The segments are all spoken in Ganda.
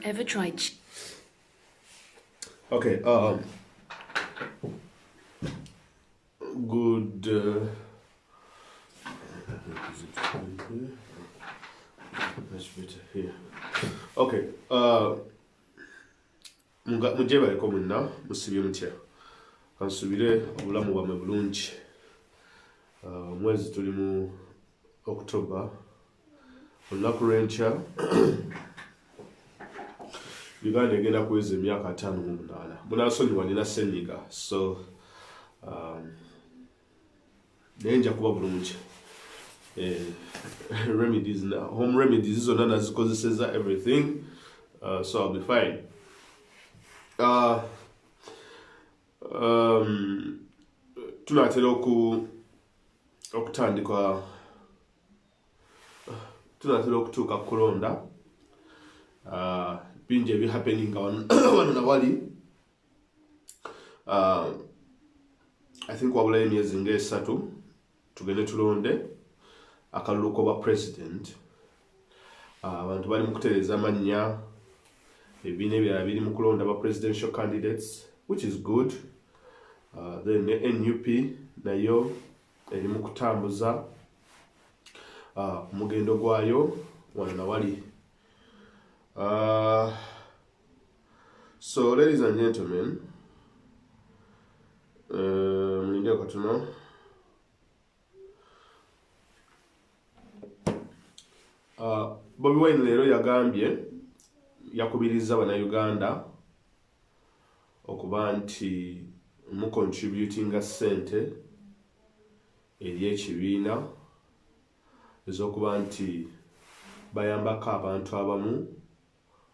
ever tried? Okay. Good. Is it here? That's better here. Okay. Mujje baliko mwenna musibye mutya kansubire obulamu bwammwe bulungi. Omwezi tuli mu October. Olunaku lw'enkya Uganda egenda kuweza emyaka 58. Munansonyiwa nina senyiga, so naye nja kuba bulungi. Remedies now, home remedies zonna nazikozeseza everything, so I'll be fine. Tunatera okutandika tunatera okutuuka kulonda bingi ebihappeninga wano na wali. I think wabula emyezi nga3 tugende tulonde akalulu k'obwa president. Abantu bali mu kutereeza amannya, ebibiina ebirala biri mu kulonda ba presidential candidates, which is good. Then the NUP nayo eri mu kutambuza omugendo gwayo wano na wali. So ladies and gentlemen, mulinde katono. Bobi Wine leero yagambye yakubiriza Bannayuganda okuba nti mu contributinga ssente eri ekibiina ez'okuba nti bayambako abantu abamu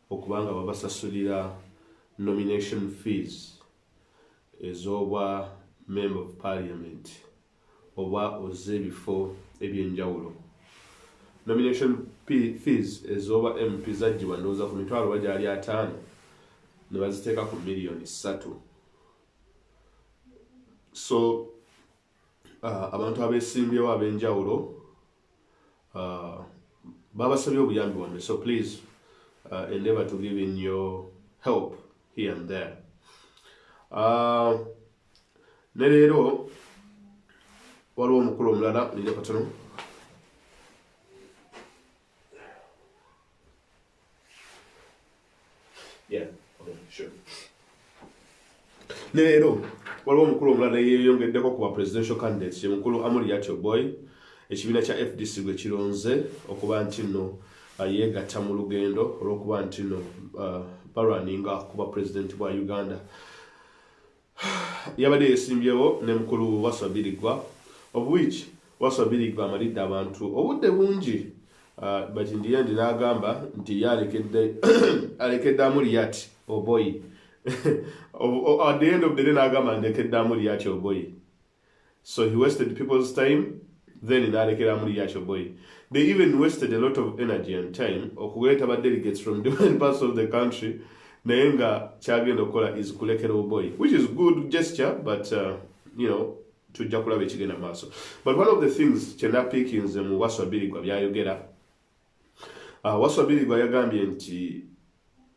okuba nga babasasulira nomination fees ez'obwa member of parliament oba oz'ebifo ebyenjawulo. Nomination fees ez'obwa MP zaggyibwa ndowooza ku mitwalo bagyali 5 ne baziteeka ku miliyoni 3. So abantu abeesimbyewo ab'enjawulo babasabye obuyambi bwabwe, so please endeavour to give in your help here and there. Ne leero waliwo omukulu omulala nina katono. Yeah, okay, sure. Ne leero waliwo omukulu omulala yeeyongeddeko ku ba presidential candidates, ye mukulu Amuriat Boy. Ekibiina kya FDC gwe kironze okuba nti nno yeegatta mu lugendo olw'okuba nti nno balwaninga kuba president bwa Uganda. Yabadde yeesimbyewo ne mukulu Waswabirigwa, of which Waswabirigwa amalidde abantu obudde bungi, but in the end n'agamba nti alekedde Amuriat Boy. At the end of the day n'agamba ndekedde Amuriat Boy. So he wasted people's time. Then in Amuriat Boy, they even wasted a lot of energy and time okuleeta ba delegates from different parts of the country. Nayenga kyagenda okukola is kulekera Boy, which is good gesture, but tujja kulaba ekigenda maaso. But one of the things kyenda pickings mu Waswabirigwa byayogera, Waswabirigwa yagambye nti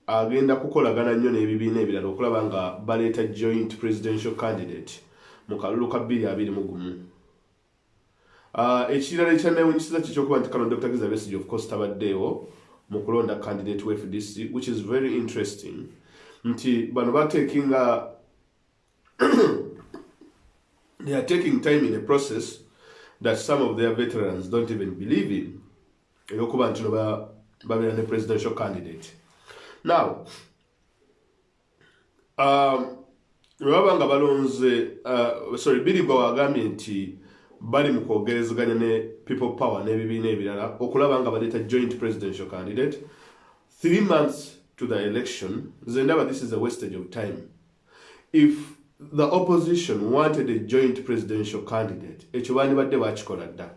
agenda kukolagana nnyo n'ebibiina ebirala okulaba nga baleeta joint presidential candidate mu kalulu ka 2021. Ekirala ekyanneewuunyisiza ky'ekyokuba nti kano Dr. Kizza Besigye of course tabaddeewo mu kulonda candidate we FDC, which is very interesting. Nti bano batekinga they are taking time in a process that some of their veterans don't even believe in. Eyokuba nti no babeera ne presidential candidate. Now, baba nga balonze Birigwa wagambye nti bali mu kwogerezeganya ne people power n'ebibiina ebirala okulaba nga baleeta joint presidential candidate 3 months to the election. Zendaba, this is a wastage of time. If the opposition wanted a joint presidential candidate, ekibandi badde bakikola dda.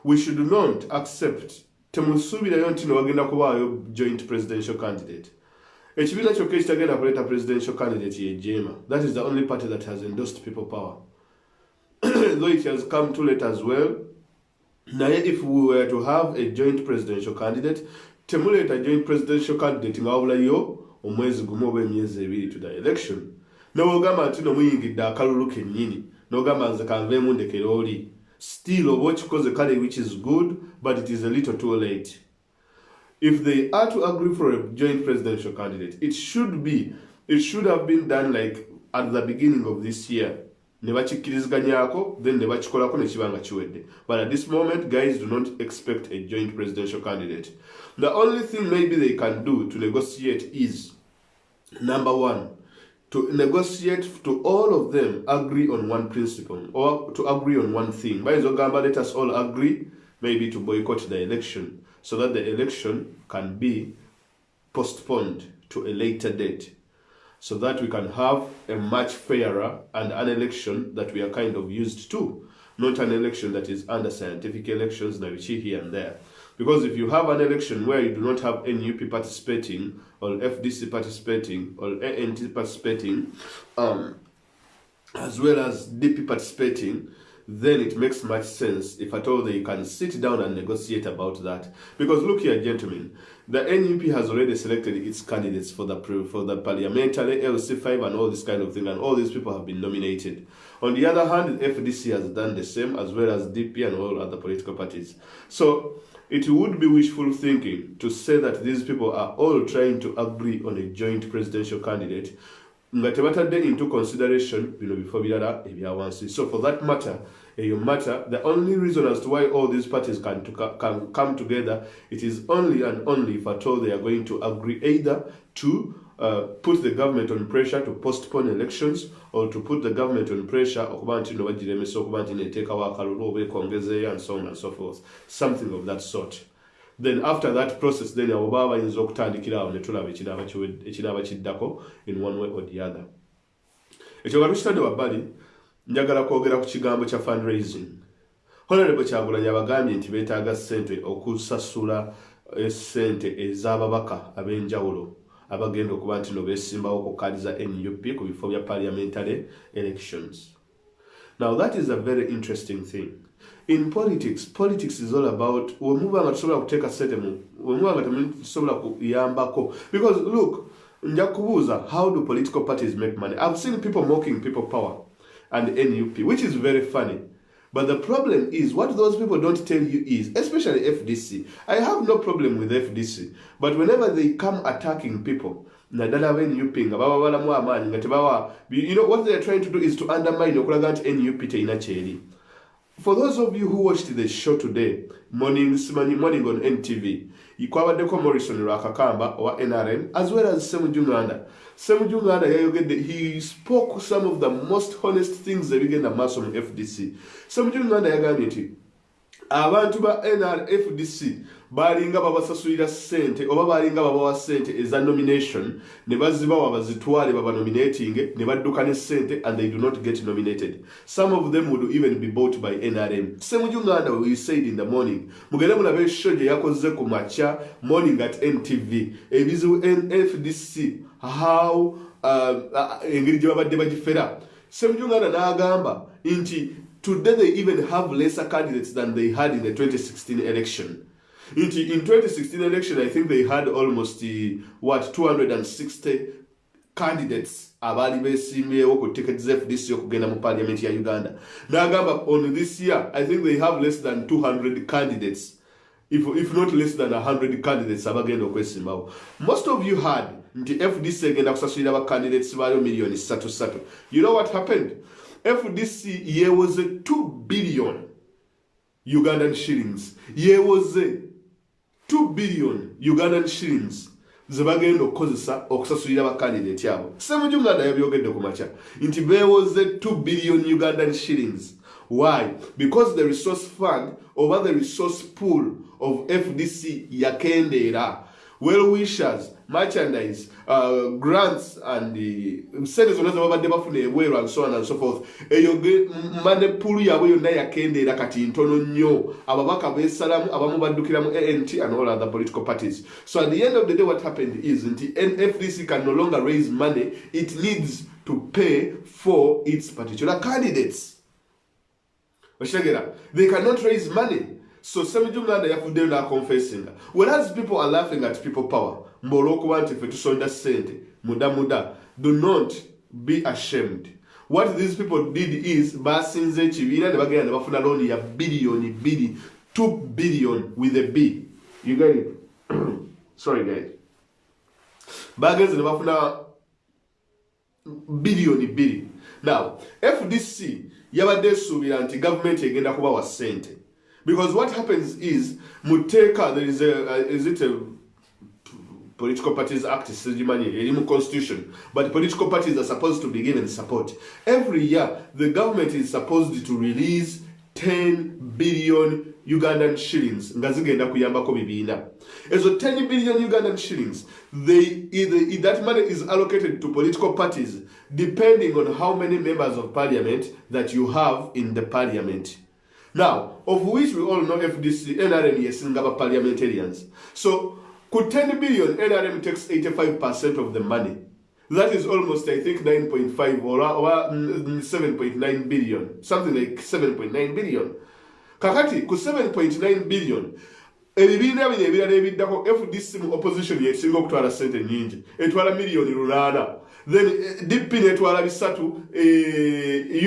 We should not accept temusuubirayo nti no bagenda kubaayo joint presidential candidate. Ekibiina kyokka ekitagenda kuleeta presidential candidate ye Jema. That is the only party that has endorsed people power. Though it has come too late as well. Now, if we were to have a joint presidential candidate, temuleeta joint presidential candidate nga wabulayo omwezi gumu oba emyezi ebiri to the election nobwogamba nti nomuyingidde akalulu kennyini nogamba nze kanveemu ndekera oli still oba okikoze kale which is good but it is a little too late. If they are to agree for a joint presidential candidate, it should have been done like at the beginning of this year. Ne bakikkiriziganyako, then ne bakikolako ne kibanga kiwedde. But at this moment, guys do not expect a joint presidential candidate. The only thing maybe they can do to negotiate is, number one, to negotiate to all of them agree on one principle or to agree on one thing. By Zogamba, let us all agree maybe to boycott the election so that the election can be postponed to a later date so that we can have a much fairer and an election that we are kind of used to, not an election that is under scientific elections that we see here and there. Because if you have an election where you do not have NUP participating, or FDC participating, or ANT participating, as well as DP participating, then it makes much sense if at all they can sit down and negotiate about that. Because look here, gentlemen, the NUP has already selected its candidates for the parliamentary LC5 and all this kind of thing, and all these people have been nominated. On the other hand, FDC has done the same, as well as DP and all other political parties. So it would be wishful thinking to say that these people are all trying to agree on a joint presidential candidate nga tebatadde into consideration bino bifo birala ebyawansi. So for that matter, the only reason as to why all these parties can come together, it is only and only if at all they are going to agree either to put the government on pressure to postpone elections or to put the government on pressure okuba nti no bagiremesa okuba nti neteekawo akalulu oba ekongezeeyo and so on and so forth, something of that sort. Then after that process, then abo baba bayinza okutandikira awo ne tulaba ekinaaba kiddako in one way or the other. Ekyo nga tukitadde wabbali, njagala kwogera ku kigambo kya fundraising. Honorable Kyagulanyi abagambye nti beetaaga ssente okusasula ssente ez'ababaka ab'enjawulo abagenda okuba nti no beesimbawo ku kaadi za NUP ku bifo bya parliamentary elections. Now that is a very interesting thing. In politics is all about wemubanga tusobola kuteeka ssente wemubanga temusobola kuyambako. Because look, njakubuuza, how do political parties make money? I've seen people mocking people power and NUP, which is very funny. But the problem is, what those people don't tell you is, especially FDC, I have no problem with FDC, but whenever they come attacking people, you know what they are trying to do is to undermine NUP. For those of you who watched the show today, morning on NTV, Ikwabaddeko Morrison Rakakamba or NRM, as well as Semujunganda. Semujunganda, he spoke some of the most honest things that began the mass on FDC. Semujunganda yagambye abantu ba NRFDC balinga babasasulira ssente oba balinga babawa ssente eza nomination ne bazibawa bazitwale baba nominating ne badduka ne ssente and they do not get nominated. Some of them would even be bought by NRM. Semujunganda, we said in the morning, mugende mulabe show gye yakoze ku macha morning at NTV ebizibu NFDC how engeri gye babadde bagifera. Semujunganda n'agamba nti today they even have lesser candidates than they had in the 2016 election. In 2016 election, I think they had almost 260 candidates abali besimyewo ku tickets FDC okugenda mu parliament ya Uganda. Nagamba on this year, I think they have less than 200 candidates, if not less than 100 candidates abagenda okwesimbawo. Most of you had nti FDC egenda kusasulira aba candidates bayo million 3. You know what happened? FDC was 2 billion Ugandan shillings. Was 2 billion Ugandan shillings. Zebagenda okukozesa okusasulira aba candidate yabo. Semujunganda yabyogedde ku macha. Nti was 2 billion Ugandan shillings. Why? Because the resource fund over the resource pool of FDC yakendeera. Well-wishers, merchandise, grants, and sente zonna zabadde bafuna ebweru and so on and so forth. Eyo money pool yabwe yonna yakendeera kati ntono nnyo. Ababaka beesalamu abamu baddukiramu ANT and all other political parties. So at the end of the day, what happened is the NFDC can no longer raise money. It needs to pay for its particular candidates. They cannot raise money. So Semijumanda yafudde na confessing. Whereas people are laughing at people power. Mboloko nti fe tusonda sente. Muda. Do not be ashamed. What these people did is basinze chibira ne bagenda ne bafuna loan ya billion 2 billion with a B. You get it? Sorry guys. Bagenze ne bafuna billion. Now, FDC yabadde subira nti government egenda kuba wa sente. Because what happens is Muteka, there is a Political Parties Act, a constitution, but political parties are supposed to be given support. Every year, the government is supposed to release 10 billion Ugandan shillings. Ngazigenda kuyambako bibiina. And so 10 billion Ugandan shillings, that money is allocated to political parties depending on how many members of parliament that you have in the parliament. Now, of which we all know FDC, NRM is Singapore parliamentarians. So, could 10 billion, NRM takes 85% of the money. That is almost, I think, 9.5 or 7.9 billion. Something like 7.9 billion. Kakati, ku 7.9 billion. Ebibiina bino ebirala ebiddako FDC mu opposition yesinga okutwala sente nnyingi. Etwala miliyoni 8. Then DP netwala 3,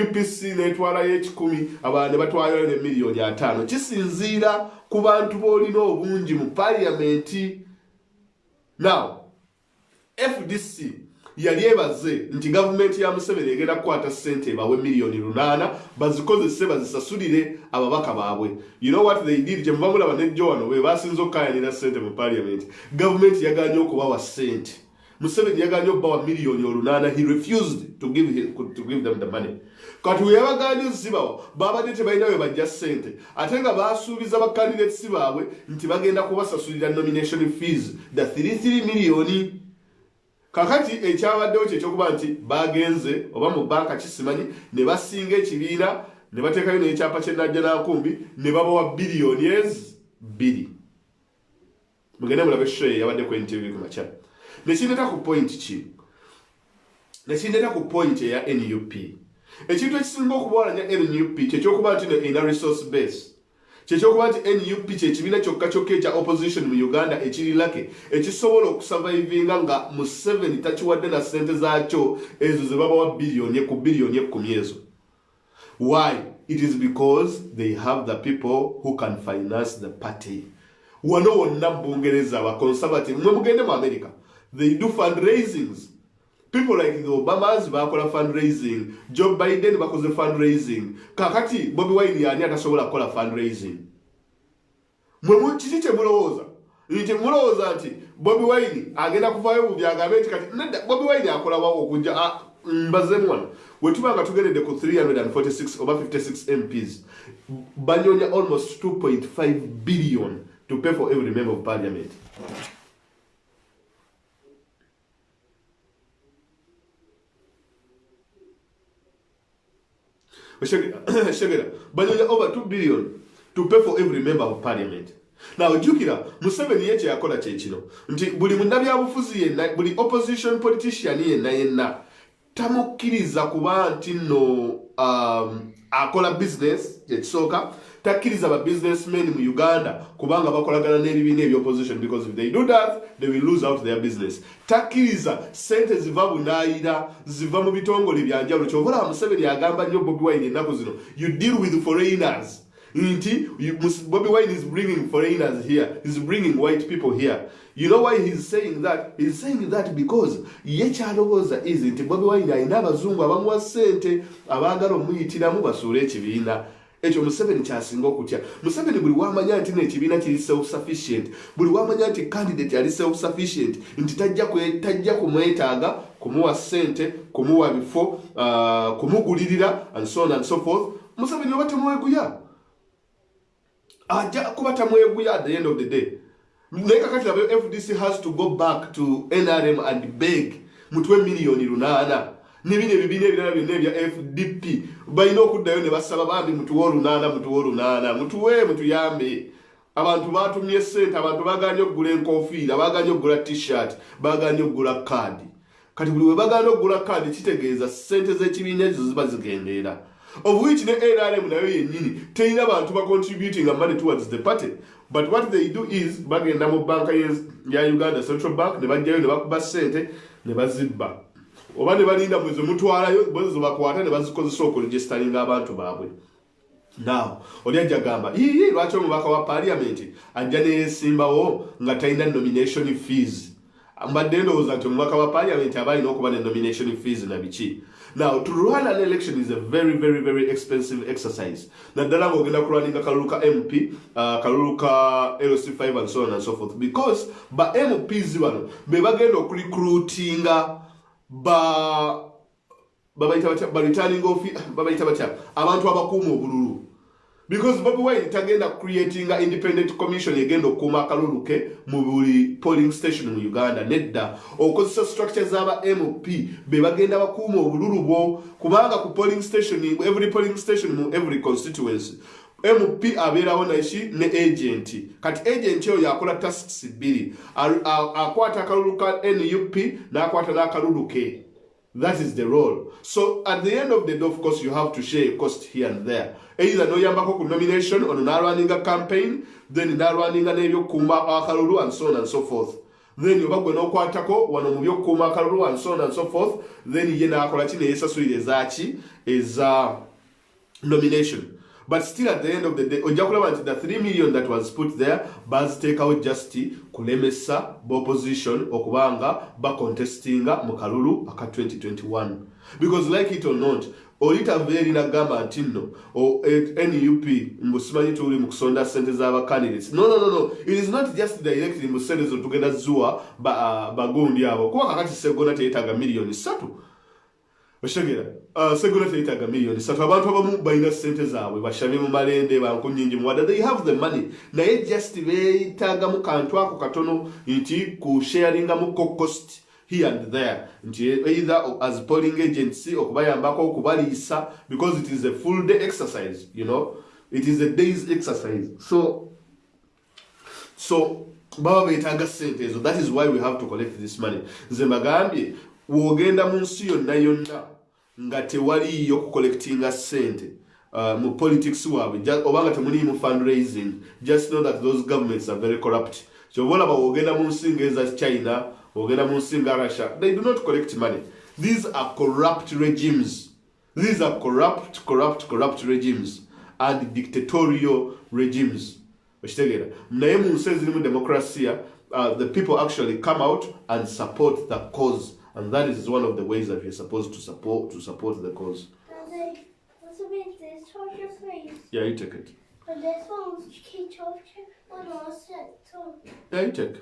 UPC netwala 10, abantu ne batwala ne miliyoni 5. Kisinziira ku bantu boolina obungi mu parliament. Now, FDC yali ebaze nti government ya Museveni egenda kukwata sente bawe miliyoni 8 bazikozese bazisasulire ababaka baabwe. You know what they did? Jemvamula banejjo wano we basinze okkayanira sente mu parliament. Government yaganye okubawa sente. Museveni yaganye okubawa miliyoni 8. He refused to give them the money. Kati we yabaganye zibawo babadde tebalina we bajja sente. Ate nga basuubiza ba candidates baabwe nti bagenda kubasasulira nomination fees the 33 million. Kakati ekyabaddewo kyekyokuba nti bagenze oba mu banka kisimanyi ne basinga ekibiina ne bateekayo n'ekyapa ky'ennajja n'ankumbi ne babawa billions 2. Mugende mulabe show yabadde ku NTV ku makya. Nekindeeta ku point ki? Nekindeeta ku point eya NUP. Ekintu ekisinga okubwalanya NUP kyekyokuba nti ina resource base. Kyekyokuba nti NUP kyekibiina kyokka ekya opposition mu Uganda ekirirake ekisobola okusurvivinga nga Museveni takiwadde na sente zaakyo ezo ze babawa billion ezo. Why? It is because they have the people who can finance the party. Wano wonna Bungereza ba conservative mwe mugende mu America. They do fundraisings. People like the Obamas bakola fundraising, Joe Biden bakoze fundraising. Kakati Bobby Wine yani atasobola kola fundraising. Mwe kiki mulowooza? Nti mulowooza nti Bobby Wine agenda kuvaayo mu byagamente kati nedda Bobby Wine akola wawo okujja mbazemu wano. Wetubanga tugendedde ku 346 over 56 MPs. Banyonya almost 2.5 billion to pay for every member of parliament. Banyonya over 2 billion to pay for every member of parliament. Now, jukira, Museveni yeche yakola kyekino. Nti buli munnabyabufuzi yenna, buli opposition politician yenna tamukkiriza kuba nti no akola business ekisooka takkiriza ba businessmen mu Uganda kubanga bakolagana n'ebibiina eby'opposition, because if they do that they will lose out their business. Takkiriza sente ziva bunaayira ziva mu bitongole byanjawulo. Kyobola Museveni agamba nnyo Bobi Wine ennaku zino, you deal with foreigners. Bobi Wine is bringing foreigners here. He's bringing white people here. You know why he's saying that? He's saying that because yekyalowooza is nti Bobi Wine alina abazungu abamuwa sente abaagala omuyitiramu basuule ekibiina. Ekyo Museveni kyasinga okutya. Museveni buli wamanya nti n'ekibiina kiri self-sufficient, buli wamanya nti candidate ali self-sufficient, nti tajja kumwetaaga kumuwa sente, kumuwa bifo, kumugulirira and so on and so forth. Museveni oba temweguya. Ajja kuba tamweguya at the end of the day. Naye kakati laba FDC has to go back to NRM and beg mutwe miliyoni 8. N'ebino ebibiina ebirala byonna ebya FDP balina okuddayo ne basaba bambi mutuwe 8 mutuwe mutuyambe. Abantu batumye sente, abantu baganye okugula enkofiira, baganye okugula t-shirt, baganye okugula kaadi. Kati buli we baganye okugula kaadi kitegeeza sente z'ekibiina ezo ziba zigendeera. of which the NRM nayo yennyini terina abantu ba contributing money towards the party. But what they do is bagenda mu banka ya Uganda Central Bank ne bajjayo ne bakuba ssente ne bazibba oba ne balinda mwezi mutwalayo bozo bakwata ne bazikozesa okuregisteringa abantu baabwe. Now oli ajja gamba lwaki omubaka wa parliament ajja neyesimbawo nga talina nomination fees. Mbadde ndowooza nti omubaka wa parliament aba alina okuba ne nomination fees na biki. Now, to run an election is a very, very, very expensive exercise. Naddala ng'ogenda kulwaninga kalulu ka MP, kalulu ka LC5 and so on and so forth. Because ba MPs bano be bagenda okurecruitinga returning office abantu abakuuma obululu. Because Bobi Wine tagenda creating an independent commission egenda okuuma akalulu ke mu buli polling station mu Uganda nedda okozesa structures aba MP be bagenda bakuuma obululu bwo kubanga ku polling station every polling station mu every constituency MP abeerawo nashi ne agent kati agent oyo akola tasks bbiri akwata akalulu ka NUP n'akwata n'akalulu ke. That is the role. So at the end of the day, of course, you have to share a cost here and there. Either no yambako ku nomination or no running a campaign, then no running an ebyo kuma akalulu and so on and so forth. Then you bagwe no kwatako wano mu byo kuma akalulu and so on and so forth. Then ye na akola kine yesasuire zachi is nomination. But still at the end of the day, ojakulaba the 3 million that was put there, baz take out justi kulemesa opposition okubanga ba contestinga mu kalulu aka 2021. Because like it or not, olita very na gamba ntino o NUP mbusimanyi tuli mu kusonda sente z'aba candidates. No. It is not just directly mu sente zo tugenda zuwa bagundi abo. Kuba kakati segona teyetaga million 3. Oshagera segona teyitaga million 3 abantu abamu balina sente zaabwe bashabye mu malende bankunyingi mu wada they have the money naye just beeyitaga mu kantu ako katono nti ku sharinga mu cost here and there nti either as polling agency okubayambako okubaliisa because it is a full day exercise, you know, it is a day's exercise. So baba beetaga sente ezo. That is why we have to collect this money. Nze mbagambye wogenda mu nsi yonna nga tewaliyo kucollectinga sente mu politics waabwe obanga temuli mu fundraising, just know that those governments are very corrupt. Kyobola bawogenda mu nsi ng'eza China, wogenda mu nsi nga Russia, they do not collect money. These are corrupt regimes. These are corrupt regimes and dictatorial regimes. Okitegera naye mu nsi ezirimu democracy the people actually come out and support the cause. And that is one of the ways that we are supposed to support the cause. What's about this charger, please? Yeah, you take it. But this one's key charger. One on set too. Yeah, you take.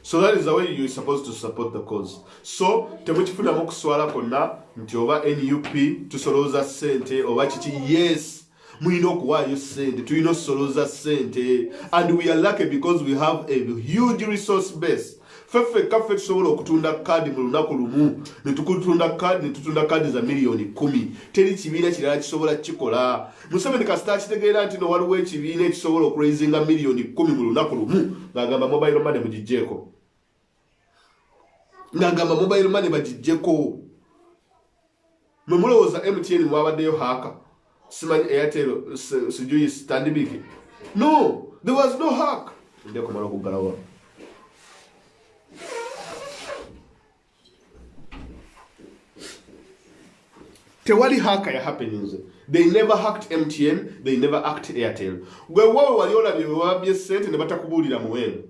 So that is the way you are supposed to support the cause. So temuchifuna mukuswala konna nti oba NUP tusoloza sente oba chichi. Yes, mulina okuwaayo sente, tulina okusoloza sente, and we are lucky because we have a huge resource base. Feffe tusobola okutunda kaadi mu lunaku lumu netutunda kaadi za miliyoni 10. Teri kibiina kirala kisobola kikola. Museveni kasita kitegeera nti no waliwo ekibiina ekisobola okuraisinga miliyoni 10 mu lunaku lumu ng'agamba mobile money mugijjeeko. Ng'agamba mobile money bagijjeeko. Mwe mulowooza MTN mwabaddeyo haaka? Simanyi Airtel sijui Stanbic? No, there was no hack. Ndeko mala kugalawa. Tewali haka ya happenings. They never hacked MTN, they never hacked Airtel. Gwe wawe waliola bye sente ne batakubulira muwendo.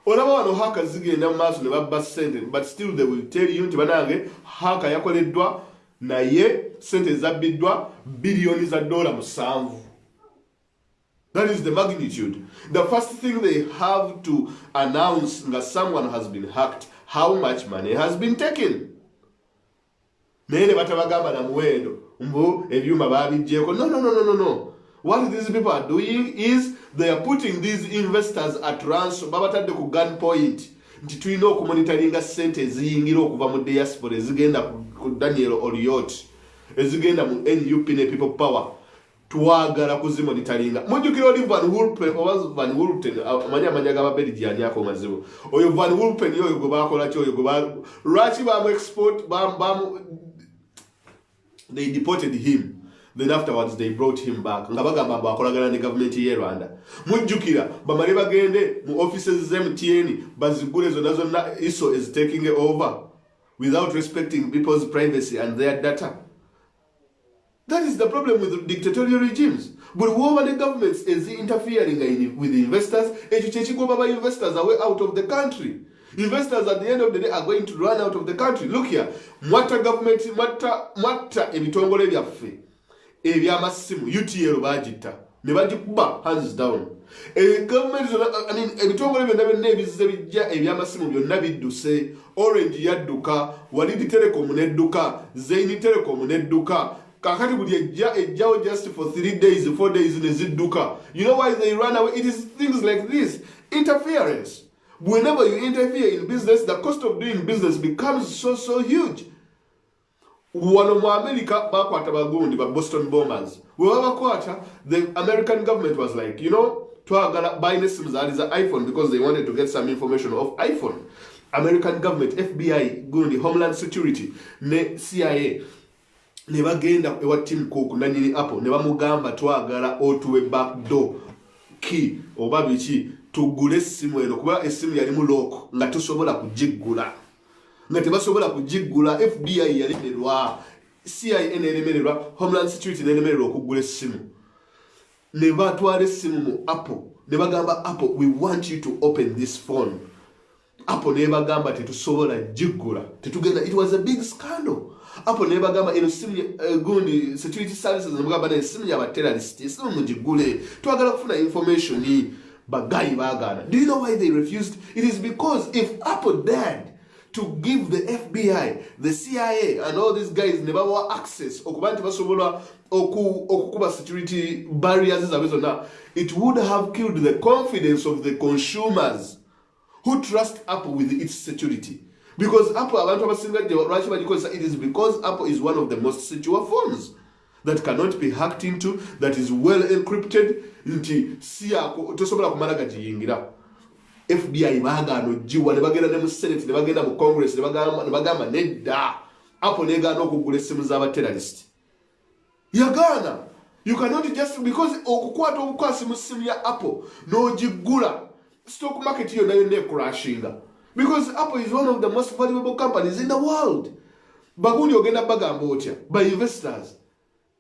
Olaba wano haka zigenda mu maaso ne babba sente, but still they will tell you nti banange haka yakoleddwa naye sente zabbiddwa billions of dollars 7. That is the magnitude. The first thing they have to announce that someone has been hacked, how much money has been taken. Nene batabagamba na muwendo mbu ebyuma babijjeko. No. What these people are doing is they are putting these investors at ransom. Babatadde ku gunpoint nti tulina okumonitoringa sente eziyingira okuva mu diaspora ezigenda ku Daniel Oliot ezigenda mu NUP ne People Power. Twagala kuzimonitoringa. Mujjukira oli Van Hulpen amanya g'Ababelgi ani ako mazibu. Oyo Van Hulpen oyo gwe bakola ki oyo lwaki bamu export they deported him. Then afterwards they brought him back. Nga bagamba bwakolagana ne government y'e Rwanda. Mujjukira bamale bagende mu offices z'MTN bazigule zonna ISO is taking over without respecting people's privacy and their data. That is the problem with dictatorial regimes. But whoever the governments is interfering with the investors, investors away out of the country. Investors at the end of the day are going to run out of the country. Look here, mwata government, mwata ebitongole byaffe ebyamasimu UTL bagita ne bagikuba hands down. Government, I mean, ebitongole byonna ebizize bijja ebyamasimu byonna bidduse. Orange yadduka, Walidi Telecom nedduka, Zaini Telecom nedduka. Kakati buli ejjawo just for 3 days, 4 days nezidduka. You know why they run away? It is things like this. Interference. Whenever you interfere in business, the cost of doing business becomes so huge. Wano mu America bakwata bagundi ba Boston bombers. Wewe bakwata, the American government was like, you know, twagala buy simu za iPhone because they wanted to get some information of iPhone. American government, FBI, gundi, Homeland Security, ne CIA, ne bagenda ewa Tim Cook na nyini Apple, ne bamugamba twagala otuwe backdoor key oba biki tugule simu eno kuba esimu yali mu lock nga tusobola kujiggula. Nga tebasobola kujiggula, FBI yalemerwa, CIA nelemererwa, Homeland Security nelemererwa okugula esimu. Ne batwala esimu mu Apple, ne bagamba Apple, we want you to open this phone. Apple ne bagamba tetusobola jiggula, tetugenda. It was a big scandal. Apple ne bagamba eno simu gundi security services ne bagamba na simu ya terrorist, esimu mujigule, twagala kufuna information ni bagayi bagana. Do you know why they refused? It is because if Apple dared to give the FBI, the CIA, and all these guys never were access okubanti basobola okukuba security barriers zabezona, it would have killed the confidence of the consumers who trust Apple with its security. Because Apple, it is because Apple is one of the most secure phones that cannot be hacked into, that is well encrypted. FBI bagano jiwa ne bagenda ne mu Senate ne bagenda mu Congress ne bagamba nedda Apple negana okugula esimu z'aba terrorist. Yagana. You cannot just because okukwata obukwasi mu simu ya Apple no jigula, stock market yo nayo ne crashinga. Because Apple is one of the most valuable companies in the world. Bagundi ogenda bagamba otya by investors.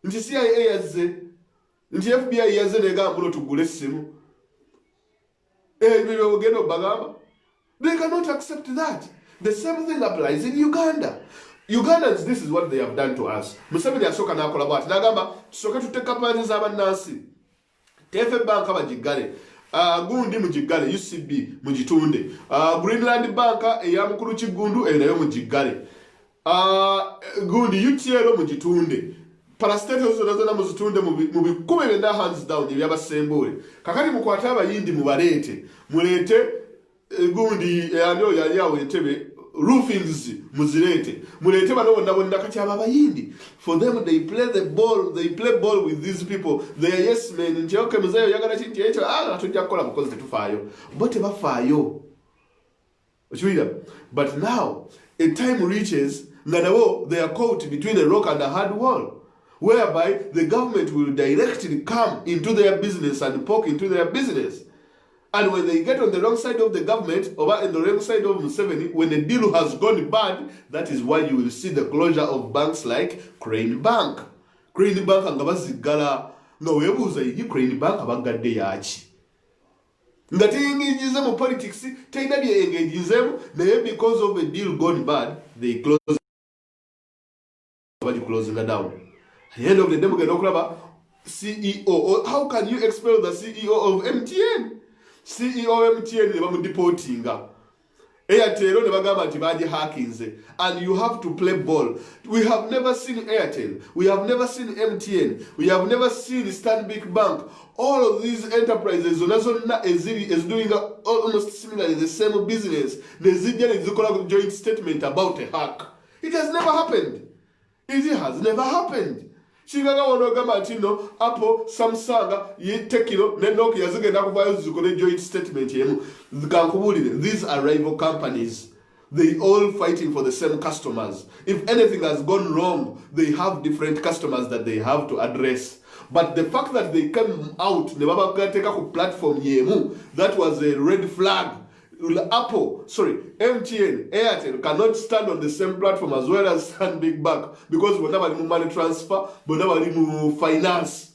Nti CIA yazze, nti FBI yazze ne gamba tugule esimu. They cannot accept that. The same thing applies in Uganda. Ugandans, this is what they have done to us. Museveni asoka nakola bwati nagamba tusoke tuteka pande z'abannansi. TF Bank abagigale. Gundi mujigale, UCB mujitunde. Greenland Bank eya mukulu Kigundu nayo mujigale. Gundi UTL mujitunde. Parastates zona muzitunde mu bikube benda hands down ebyabasembole. Kakati mukwata abayindi mubalete. Mulete gundi ano yali awo Entebbe roofings muzirete. Mulete bano bonna kati abayindi. For them they play ball with these people. They are yes men. Nti okay muzayo yagala kinti ekyo tujja kukola because tetufaayo. Bote bafaayo. But now a time reaches that they are caught between a rock and a hard wall, whereby the government will directly come into their business and poke into their business. And when they get on the wrong side of the government, or on the wrong side of Museveni, when the deal has gone bad, that is why you will see the closure of banks like Crane Bank. Crane Bank angabazigala no webuza yi Crane Bank abagadde yachi. Ngati engagize mu politics, tayina bye engagizemu, naye because of a deal gone bad, they close closing it down. At the end of the day, we can CEO. How can you expel the CEO of MTN? CEO of MTN is deporting. Airtel ne bagamba nti baje hackinze, and you have to play ball. We have never seen Airtel, we have never seen MTN, we have never seen Stanbic Bank. All of these enterprises is doing almost similarly the same business. The joint statement about a hack. It has never happened. It has never happened. Shigaga wanogamba ati no Apple, Samsung, Tekino, Nokia zigenda kuvayo zikole joint statement yemu. These are rival companies. They all fighting for the same customers. If anything has gone wrong, they have different customers that they have to address. But the fact that they came out, the platform yemu, that was a red flag. MTN, Airtel cannot stand on the same platform as well as stand big back because whenever you money transfer, whenever you finance.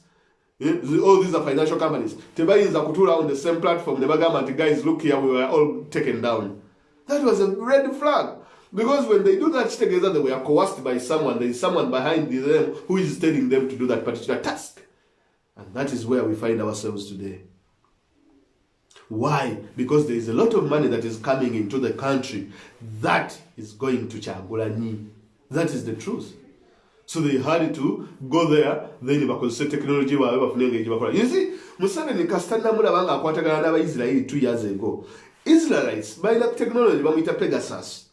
Yeah? All these are financial companies. Tebai is on the same platform. Never government guys, look here, we were all taken down. That was a red flag. Because when they do that together, they were coerced by someone. There is someone behind them who is telling them to do that particular task. And that is where we find ourselves today. Why? Because there is a lot of money that is coming into the country that is going to Chagulani. That is the truth. So they had to go there, then because technology you see, Museveni Kastanda Mulabanga Kwatagana Israel 2 years ago. Israelites by that technology bamita Pegasus.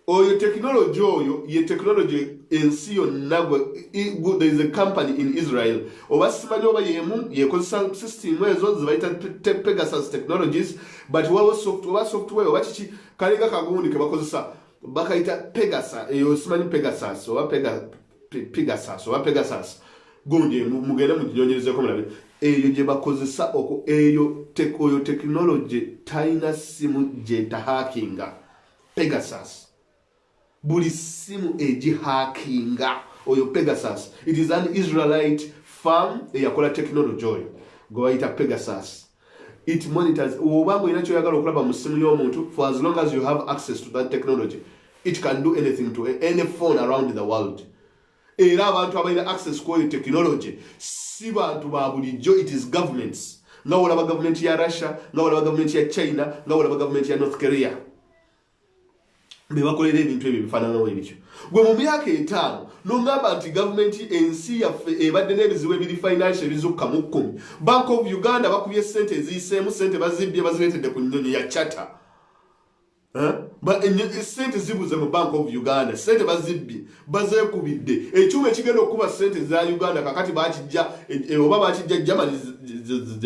Oyo technology oyo technology ensio nagwe there is a company in Israel obasimanya oba yemu yekozesa system ezo zibaita Pegasus technologies but wawo software oba chichi kalinga kagundi ke bakozesa bakaita Pegasus eyo simanyi Pegasus oba Pegasus gundi mugenda munyonyereze ko mulabe eyo gye bakozesa oko eyo oyo technology taina simu gye tahakinga Pegasus buli simu egihakinga oyo Pegasus. It is an Israelite firm eyakola technology oyo gobayita Pegasus. It monitors obango inacho yagala okulaba mu simu y'omuntu for as long as you have access to that technology it can do anything to any phone around the world. Era abantu abalina access ku technology si bantu ba bulijjo, it is governments. Nga olaba government ya Russia, nga olaba government ya China, nga olaba government ya North Korea. Bebakolera ebintu ebyo bifaanana ebyo. Gwe mu myaka 5 n'ongamba nti government ensi yaffe ebadde n'ebizibu ebiri financial bizukka mu 10. Bank of Uganda bakubye sente eziyiseemu, sente bazibbye bazireetedde ku nnyonyi ya charter. Sente zibuze mu Bank of Uganda, sente bazibbye bazeekubidde ekyuma ekigenda okuba sente za Uganda kakati bakijja oba bakijja Germany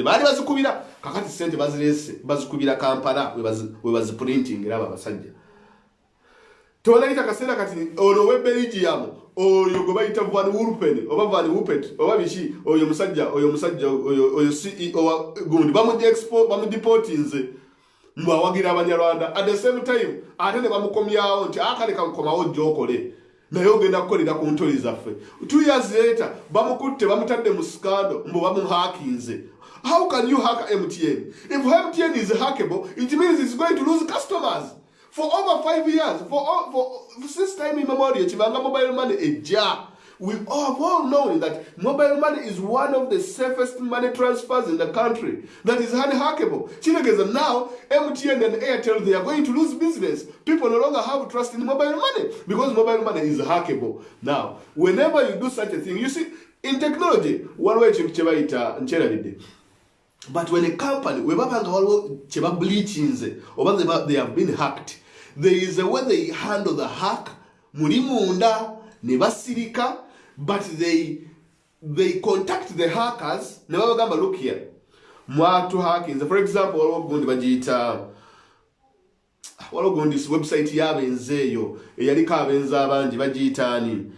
baali bazikubira kakati sente bazirese bazikubira Kampala we baziprinting era abasajja toleta kaseera kati ono we Belgium oyo gwe bayita Van Wulpen oba Van Wupet oba bishi oyo musajja oyo CEO gundi bamudeportinze mwawagira abanyarwanda at the same time ate ne bamukomyawo nti akale kankomawo gyokole naye ogenda kukolera ku ntoli zaffe 2 years later bamukutte bamutadde mu scandal mbo bamuhakinze. How can you hack MTN? If MTN is hackable, it means it's going to lose customers. For over 5 years, for since time immemorial, Chibanga mobile money a jar. We have all known that mobile money is one of the safest money transfers in the country that is unhackable. Chinageza now, MTN and Airtel, they are going to lose business. People no longer have trust in mobile money because mobile money is hackable. Now, whenever you do such a thing, you see, in technology, one way to but when a company, or they have been hacked, there is a way they handle the hack, mulimunda, nebasirika, but they contact the hackers. Never gamba look here. Mwatu hacking. For example, this website yabenzeyo, eyalika abenza abangi bagiyitani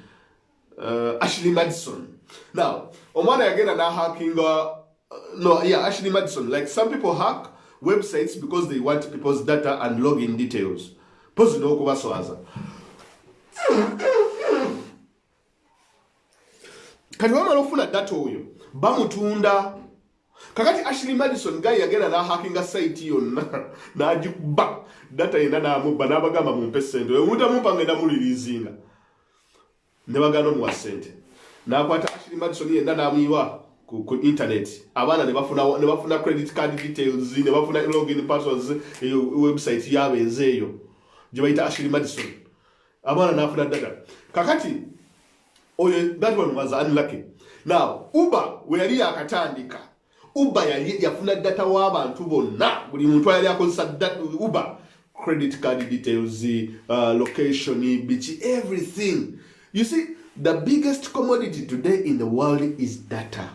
Ashley Madison. Now, omwana yagenda na hacking Ashley Madison. Like some people hack websites because they want people's data and login details. Pose no kubasoaza. Kati wamalofuna data oyo bamutunda kakati Ashley Madison guy yagenda na hacking a site yonna najikuba data yena namubba nabagamba mumpe sente omuntu amumpa ngenda mulirizinga nebagano mu sente nakwata Ashley Madison yenda namuyiwa ku internet abana ne bafuna credit card details ne bafuna login passwords eyo website yabenzeyo je bayita Ashley Madison abana nafuna data kakati that one was unlucky. Now, Uber, where you are katandika. Uber yafuna data w'abantu bonna. Buli muntu yali akozesa data Uber. Credit card details, location, beach, everything. You see, the biggest commodity today in the world is data.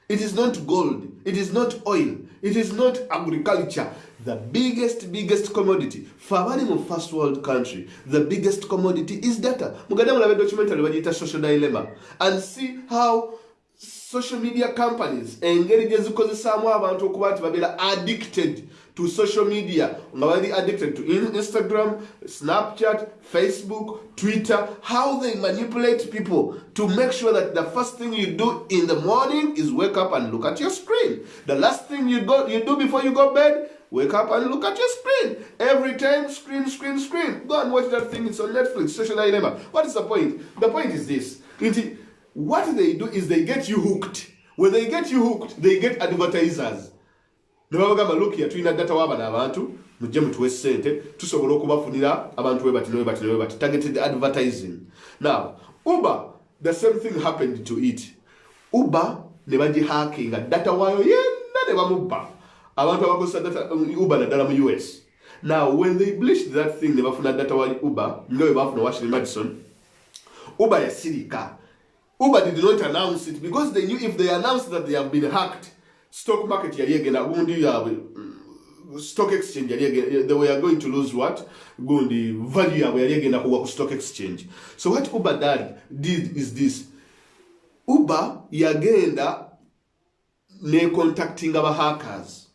It is not gold. It is not oil. It is not agriculture. the biggest commodity for abali mu first world country, the biggest commodity is data. Muganda mulabe documentary bagiyita social dilemma and see how social media companies engeri gye zikozesaamu abantu okuba nti babeera addicted to social media, nga bali addicted to Instagram, Snapchat, Facebook, Twitter, how they manipulate people to make sure that the first thing you do in the morning is wake up and look at your screen. The last thing you do before you go bed, wake up and look at your screen. Every time, screen. Go and watch that thing. It's on Netflix, Social Dilemma. What is the point? The point is this. What they do is they get you hooked. When they get you hooked, they get advertisers. Look here, tulina data w'abana abantu mujje mutuwe ssente tusobola okubafunira abantu we bati targeted advertising. Now Uber, the same thing happened to it. Uber ne bagihackinga data waayo yenna ne bamubba abantu abakozesa data Uber naddala mu US. Now when they bleached that thing ne bafuna data wa Uber nga we bafuna Washington Madison, Uber yasirika. Uber did not announce it because they knew if they announced that they have been hacked, stock market stock exchange they were going to lose what? Gundi value yagenda kuwa ku stock exchange. So what Uber did is this. Uber yagenda ne contacting aba hackers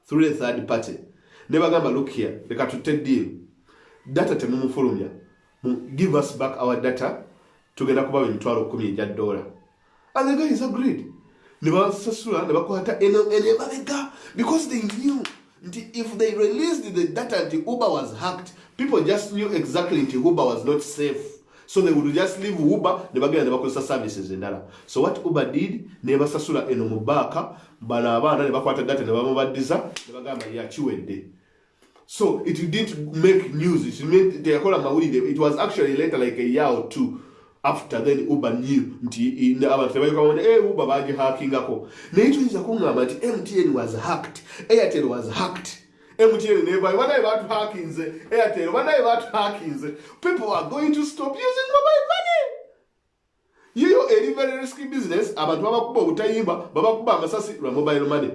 through a third party. Never gamba look here, leka tute deal. Data temumufulumya. Give us back our data. Tugenda kuba $10,000. And the guys agreed. Because they knew if they released the data until Uber was hacked, people just knew exactly until Uber was not safe. So they would just leave Uber, never services in data. So what Uber did, never sasula enomubaka, banabana, never quite data, never mobadiza, never gama ya chiwende. So it didn't make news. It was actually later, like a year or two. After then Uber knew abantu tebayuka Uber baji hacking ako nayituyinza kungamba nti MTN was hacked, Airtel was hacked. MTN never abantu hackinze, Airtel abantu hackinze. People are going to stop using mobile money. Yiyo a very risky business. Abantu babakuba obutayimba babakuba amasasi lwa mobile money.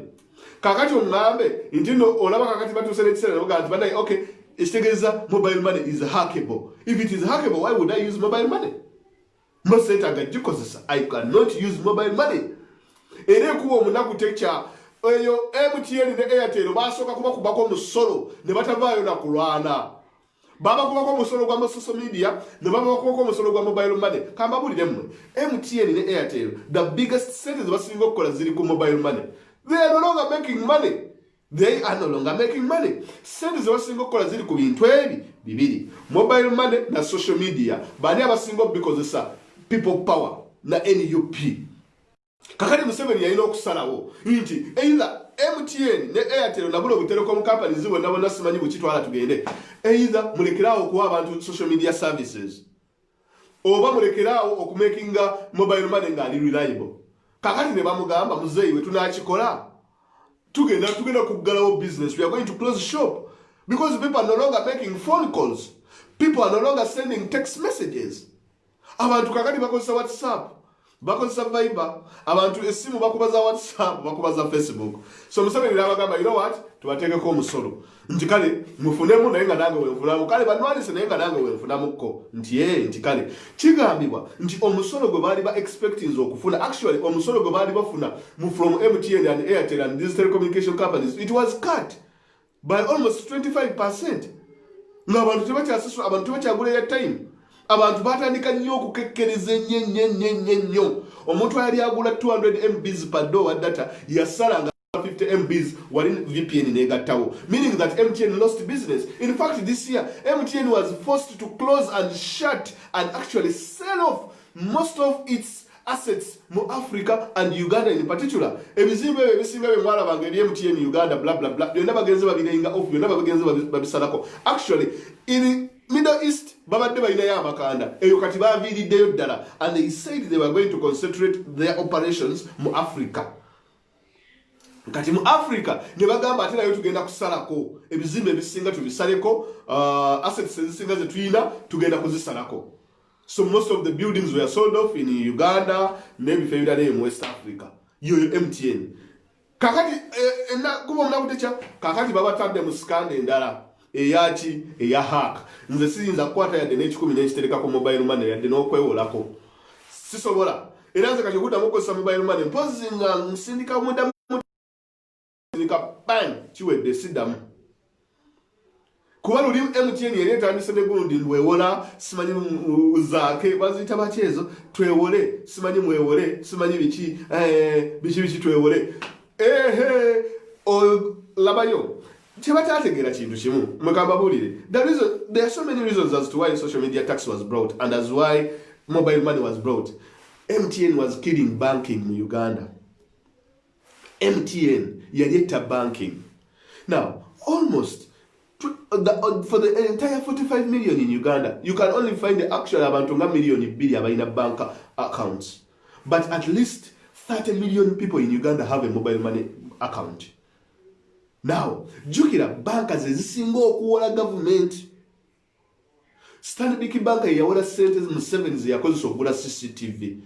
Kakati ongambe ntino olaba kakati batusele tsele oganti banayi okay istegereza mobile money is hackable. If it is hackable, why would I use mobile money? I cannot use mobile money. Ere kuwa munaku techa eyo MTN ne Airtel basoka kuba kubako musolo ne batavayo na kulwana. Baba kubako musolo gwa social media ne baba kubako musolo gwa mobile money. Kamba buli demwe MTN ne Airtel, the biggest sales basinga okukola ziri ku mobile money. They are no longer making money. They are no longer making money. Sales basinga okukola ziri ku bintu ebi bibiri, mobile money na social media. Bani abasinga because it's people power na NUP. Kakati Museveni yalina okusalawo nti either MTN ne Airtel na bulo telecom companies ziwe nabo nasimanyi bukitwala tugende, either mulekerawo okuwa abantu social media services oba mulekerawo okumakinga mobile money nga ali reliable. Kakati ne bamugamba muzeyi we tunakikola tugenda kuggalawo business, we are going to close shop because people are no longer making phone calls, people are no longer sending text messages. Abantu kakati bakozesa WhatsApp, bakozesa Viber, abantu esimu bakubaza WhatsApp, bakubaza Facebook. So Museveni n'abagamba, you know what, tubateekeko omusolo nti kale mufunemu naye nga nange wenfunamu, kale banwanise naye nga nange wenfunamuko nti kale kigambibwa nti omusolo gwe baali ba expecting okufuna, actually omusolo gwe baali bafuna from MTN and Airtel and these telecommunication companies, it was cut by almost 25%. N'abantu tebakyasasula, abantu tebakyagula airtime. Abantu batandika nnyo okukekkereza nnyo. Omuntu yali agula 200 MBs per day wa data yasalanga 50 MBs wali VPN negattawo, meaning that MTN lost business. In fact, this year MTN was forced to close and shut and actually sell off most of its assets mu Africa and Uganda in particular. Ebizimbe ebisinga bemwala bangeri MTN Uganda blah blah blah byonna bagenze babirenga off, byonna bagenze babisalako. Actually in Middle East babadde balinayo amakanda eyo kati baviiriddeyo ddala, and they said they were going to concentrate their operations mu Africa. Kati mu Africa ne bagamba ate nayo tugenda kusalako ebizimbe ebisinga tubisaleko, assets ezisinga ze tuyina tugenda kuzisalako. So most of the buildings were sold off in Uganda, maybe further in West Africa. Yoyo MTN. kakati kuba omunakutecha kakati babatadde mu scan endala eyaki eya hack nze siyinza kukwata yadde n'ekikumi n'ekitereka ku mobile money yadde n'okwewolako sisobola era nze kati okuddamu okukozesa mobile money mpozi nga nsindika muddamu sindika bang kiwedde siddamu kuba luli MTN yali etandise ne gundi ndwewola simanyi zaake baziyita baki ezo twewole simanyi mwewole simanyi biki biki twewole labayo kyebatategeera kintu kimu mwekambabulire there are so many reasons as to why social media tax was brought and as why mobile money was brought. MTN was killing banking in Uganda. MTN yalieta banking. Now almost for the entire 45 million in Uganda, you can only find the actual abantu nga million ibiri abalina bank accounts. But at least 30 million people in Uganda have a mobile money account. Now, jukira banka zezisinga okuwola government. Stanbic Bank yawola sente mu 7 ziyakozesa okugula CCTV.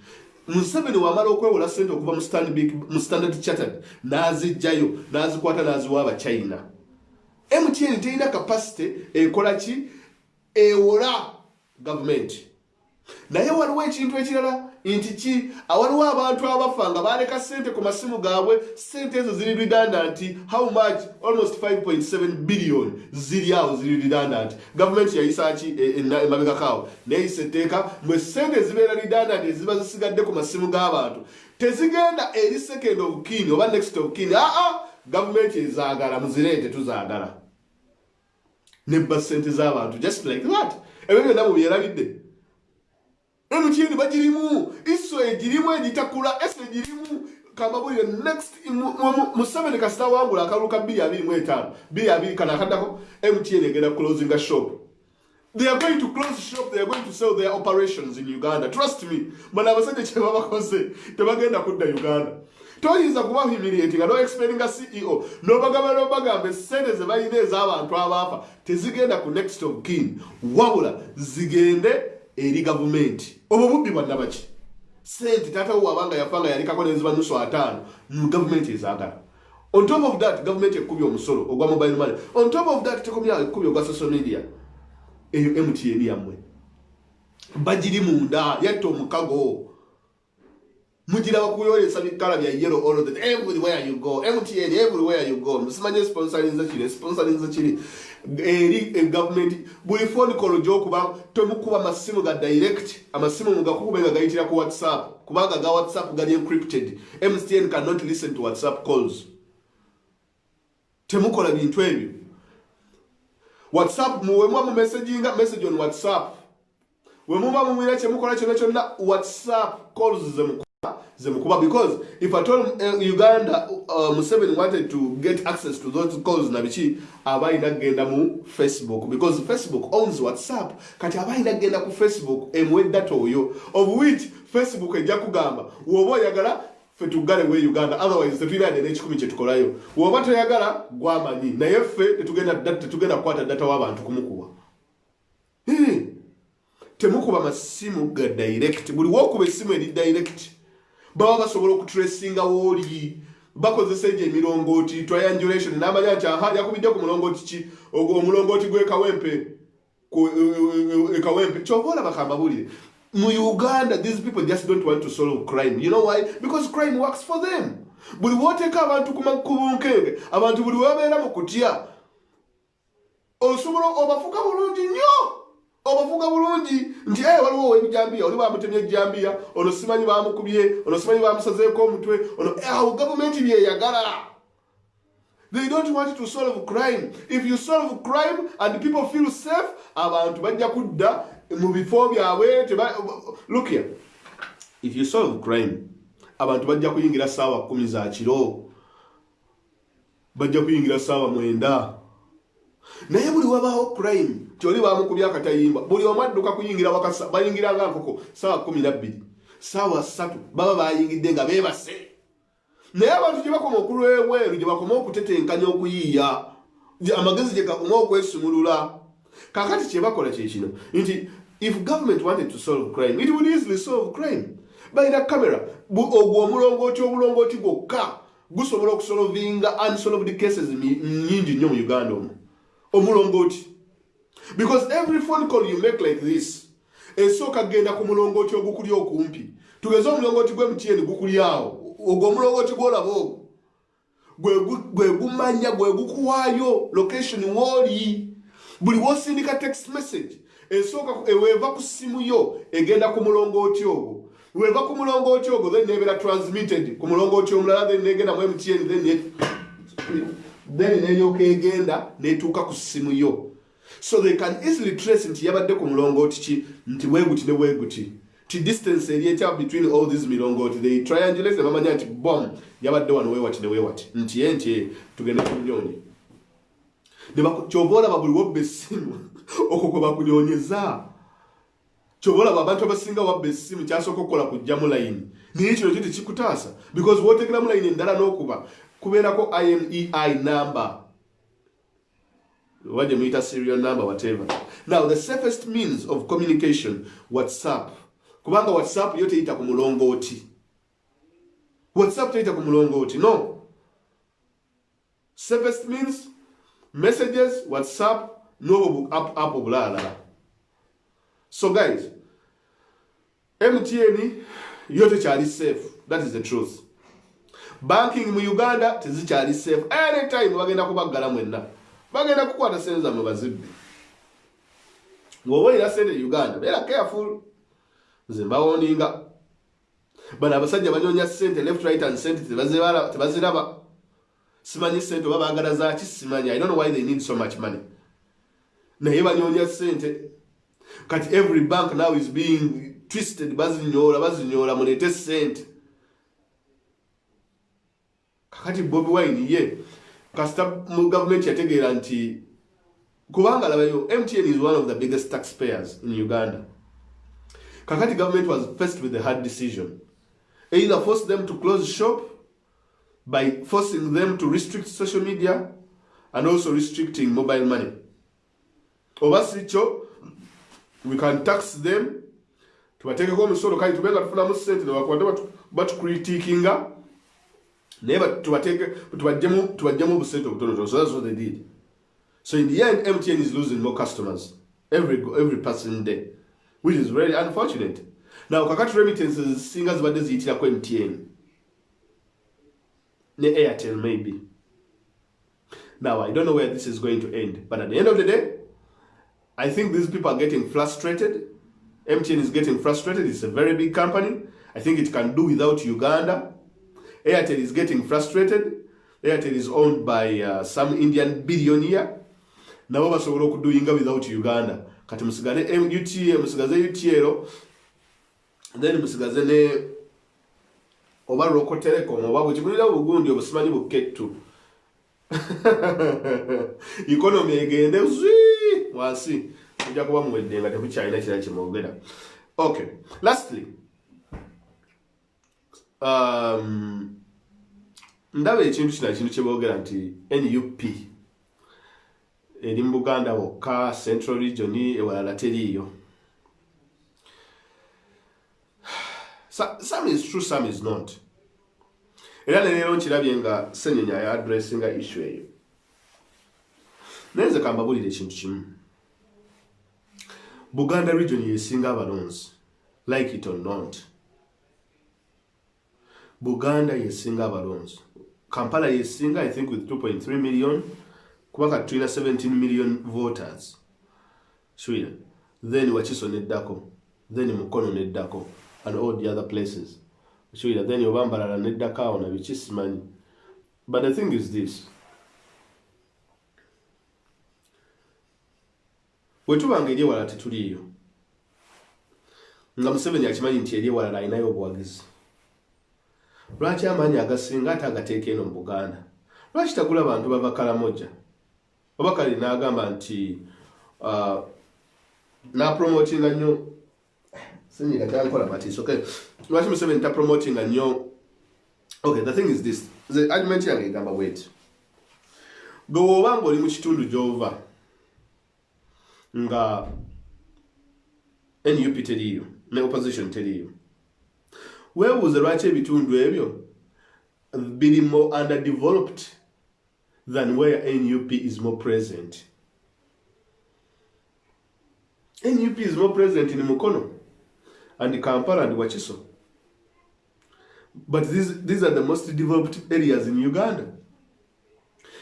Museveni wamala okwewola sente okuva mu Standard Chartered n'azijjayo n'azikwata n'aziwa Abachina. MTN terina capacity ekola ki ewola government. Naye waliwo ekintu ekirala nti ki awaliwo abantu abafa nga baleka sente ku masimu gaabwe sente ezo ziri redundant. How much? Almost 5.7 billion ziri awo ziri redundant. Government yayisa ki emabega kawo neyise etteeka mwe sente zibeera redundant eziba zisigadde ku masimu g'abantu tezigenda eri second of kin oba next of kin. Government ezaagala muzireete tuzaagala nebba sente z'abantu just like that. Ebyo byonna mubyerabidde. MTN bagirimu iso egirimu egitakula ese egirimu kamabulire next Museveni kasita wangula akaluka 225 2 kana kaddako MTN egenda closing a shop. They are going to close shop. They are going to sell their operations in Uganda. Trust me. Bana basajja kye babakoze tebagenda kudda Uganda. Toyinza kuba humiliating no explaining a CEO no bagambe sente ze bayina ez'abantu abafa tezigenda ku next of kin wabula zigende eri government. Obo bubbi bwanna baki sente tata wabanga yafanga yalikako n'eziba nusu 5 government ezagala. On top of that government ekubye omusolo ogwa mobile money. On top of that tekomya ekubye ogwa social media. Eyo MTN yamwe bajiri munda yatta omukago mugira bakuyolesa bikala bya yellow all the everywhere you go. MTN everywhere you go. Musimanye sponsoring za chiri eri government buli phone call jokuba tomukuba masimu ga direct amasimu mugakuba nga gayitira ku WhatsApp kubanga ga WhatsApp gali encrypted. MTN cannot listen to WhatsApp calls. Temukola bintu ebyo. WhatsApp muwemwa mu message on WhatsApp. Wemuma mu mwira chemukola kyonna WhatsApp calls zemukuba because if at all Uganda Museveni wanted to get access to those calls na bichi abaina genda mu Facebook because Facebook owns WhatsApp kati abaina genda ku Facebook emwedda toyo of which Facebook ejja kugamba woba yagala fe tugale we Uganda otherwise tetulina n'ekikumi kye tukolayo woba toyagala gwamanyi naye ffe tetugenda kwata data w'abantu kumukuba. Temukuba masimu ga direct buli wokuba essimu eri direct baba basobola okutracinga woli bakozesa emirongooti triangulation n'amanya nti yakubidde ku mulongooti ki omulongooti gw'ekawempe kyobola bakambabulire mu Uganda. These people just don't want to solve crime. You know why? Because crime works for them. Buli woteeka abantu ku bunkenge abantu buli wabeera mu kutya osobola obafuka bulungi nnyo obafuga bulungi nti waliwo ow'ebijambiya oli bamutemye ejjambiya ono simanyi bamukubye ono simanyi bamusazeeko omutwe ono government byeyagala. They don't want to solve crime. If you solve crime and people feel safe abantu bajja kudda mu bifo byabwe. Look here, if you solve crime abantu bajja kuyingira saawa 10 za kiro bajja kuyingira saawa 9. Naye buli wabaawo crime tyoli bamukubya akatayimba buli omadduka kuyingira wakasa bayingira nga nkoko saawa 12 saawa 3 baba bayingidde nga beebase. Naye abantu gye bakoma okulwebweru gye bakoma okutetenkanya okuyiiya amagezi gye gakoma okwesumulula kakati kye bakola kye kino nti if government wanted to solve crime it would easily solve crime. Bayina kamera ogwo omulongooti gwokka gusobola okusolvinga unsolved cases nyingi nnyo mu Uganda omulongooti. Because every phone call you make like this, esooka genda ku mulongooti ogukuli okumpi. Tugeze omulongooti gwe MTN gukuli awo. Ogwo omulongooti gw'olaba ogwo. Gwe gumanya gwe gukuwaayo location w'oli. Buli w'osindika text message, esooka eweeva ku ssimu yo egenda ku mulongooti ogwo. Weeva ku mulongooti ogwo then nebeera transmitted ku mulongooti omulala then negenda mu MTN then neryoka egenda netuuka ku ssimu yo. So they can easily trace nti yabadde ku mulongooti ki nti weeguti ne weeguti. Ti distance erieta between all these milongooti. They triangulate ne bamanya nti bom yabadde wano weewati ne weewati. Nti tugende ku nnyonyi. Kyova olaba buli wobba essimu okwo kwe bakunyonyeza. Kyova olaba abantu abasinga wabba essimu kyasooka okukola kujjamu layini. Naye kino kyo tekikutaasa because wootegeramu layini endala n'okuba kubeerako IMEI number. What do you mean, serial number, whatever. Now, the safest means of communication, WhatsApp. Kubanga WhatsApp yote ita ku mulongooti. WhatsApp teita ku mulongooti. No. Safest means messages, WhatsApp, no app obulala. So guys, MTN yote kyali safe. That is the truth. Banking mu Uganda tezikyali safe. Anytime bagenda kubaggala mwenna. Bagenda kukwata sente zammwe bazibbe. Ng'oba era sente Uganda, beera careful. Nze mbawooninga. Bano abasajja banyonya sente left, right and center tebaziraba. Simanyi sente oba baagala zaaki simanyi. I don't know why they need so much money. Naye banyonya sente. Kati every bank now is being twisted. Bazinyola muleete sente. Kakati Bobi Wine ye kasita mu government yategeera nti kubanga labayo MTN is one of the biggest taxpayers in Uganda. Kakati government was faced with a hard decision. Either force them to close shop by forcing them to restrict social media and also restricting mobile money. Obasicho, we can tax them. Tubatekeko omusolo kali tubenga tufunamu ssente ne bakwata batukritikinga. Never to tubajjemu busente obutonotono. So that's what they did. So in the end, MTN is losing more customers every passing day, which is very unfortunate. Now, kakati remittances singers zibadde ziyitira ku MTN ne Airtel maybe. Now, I don't know where this is going to end, but at the end of the day, I think these people are getting frustrated. MTN is getting frustrated. It's a very big company. I think it can do without Uganda. Airtel is getting frustrated. Airtel is owned by some Indian billionaire. Nabo basobola okudoinga without Uganda. Kati musigale UTA, musigaze UTL, then musigaze ne oba Roko Telecom, oba bukibulira obugundi obusimanyi bukettu. Economy egende wansi. Ujja kuba muwedde nga tebukyalina kirala kimwogera. Okay. Lastly, ndaba ekintu kye boogera nti NUP eri mu Buganda wokka, Central Region ewalala teriiyo. Some is true, some is not. Era leero nkirabye nga Ssenyenya ya addressinga issue eyo. Nenze kambabulira ekintu kimu. Buganda region yesinga abalonzi, like it or not. Buganda yesinga abalonzi. Kampala yesinga, I think, with 2.3 million. Kubaka tulina 17 million voters. Sure. Then Wachiso neddako. Then Mukono neddako. And all the other places. Sure. Then Yobambala neddaka on Abichisimani. But the thing is this. Wetubanga eri ewala tetuliiyo. Nga Museveni akimanyi nti eri ewala alinayo obuwagizi. Lwaki amaanyi agasinga ate agateeka eno mu Buganda? Lwaki tagula bantu bava Kalamoja? Oba kale n'agamba nti n'apromotinga nnyo Ssenyiga kyankola but it's okay. Lwaki Museveni tapromotinga nnyo? Okay, the thing is this. The argument yange egamba wait. Gwe oba ng'oli mu kitundu gy'ova nga NUP teriiyo ne opposition teriiyo, weebuuze lwaki ebitundu ebyo being more underdeveloped than where NUP is more present. NUP is more present in Mukono and Kampala and Wachiso. But these are the most developed areas in Uganda.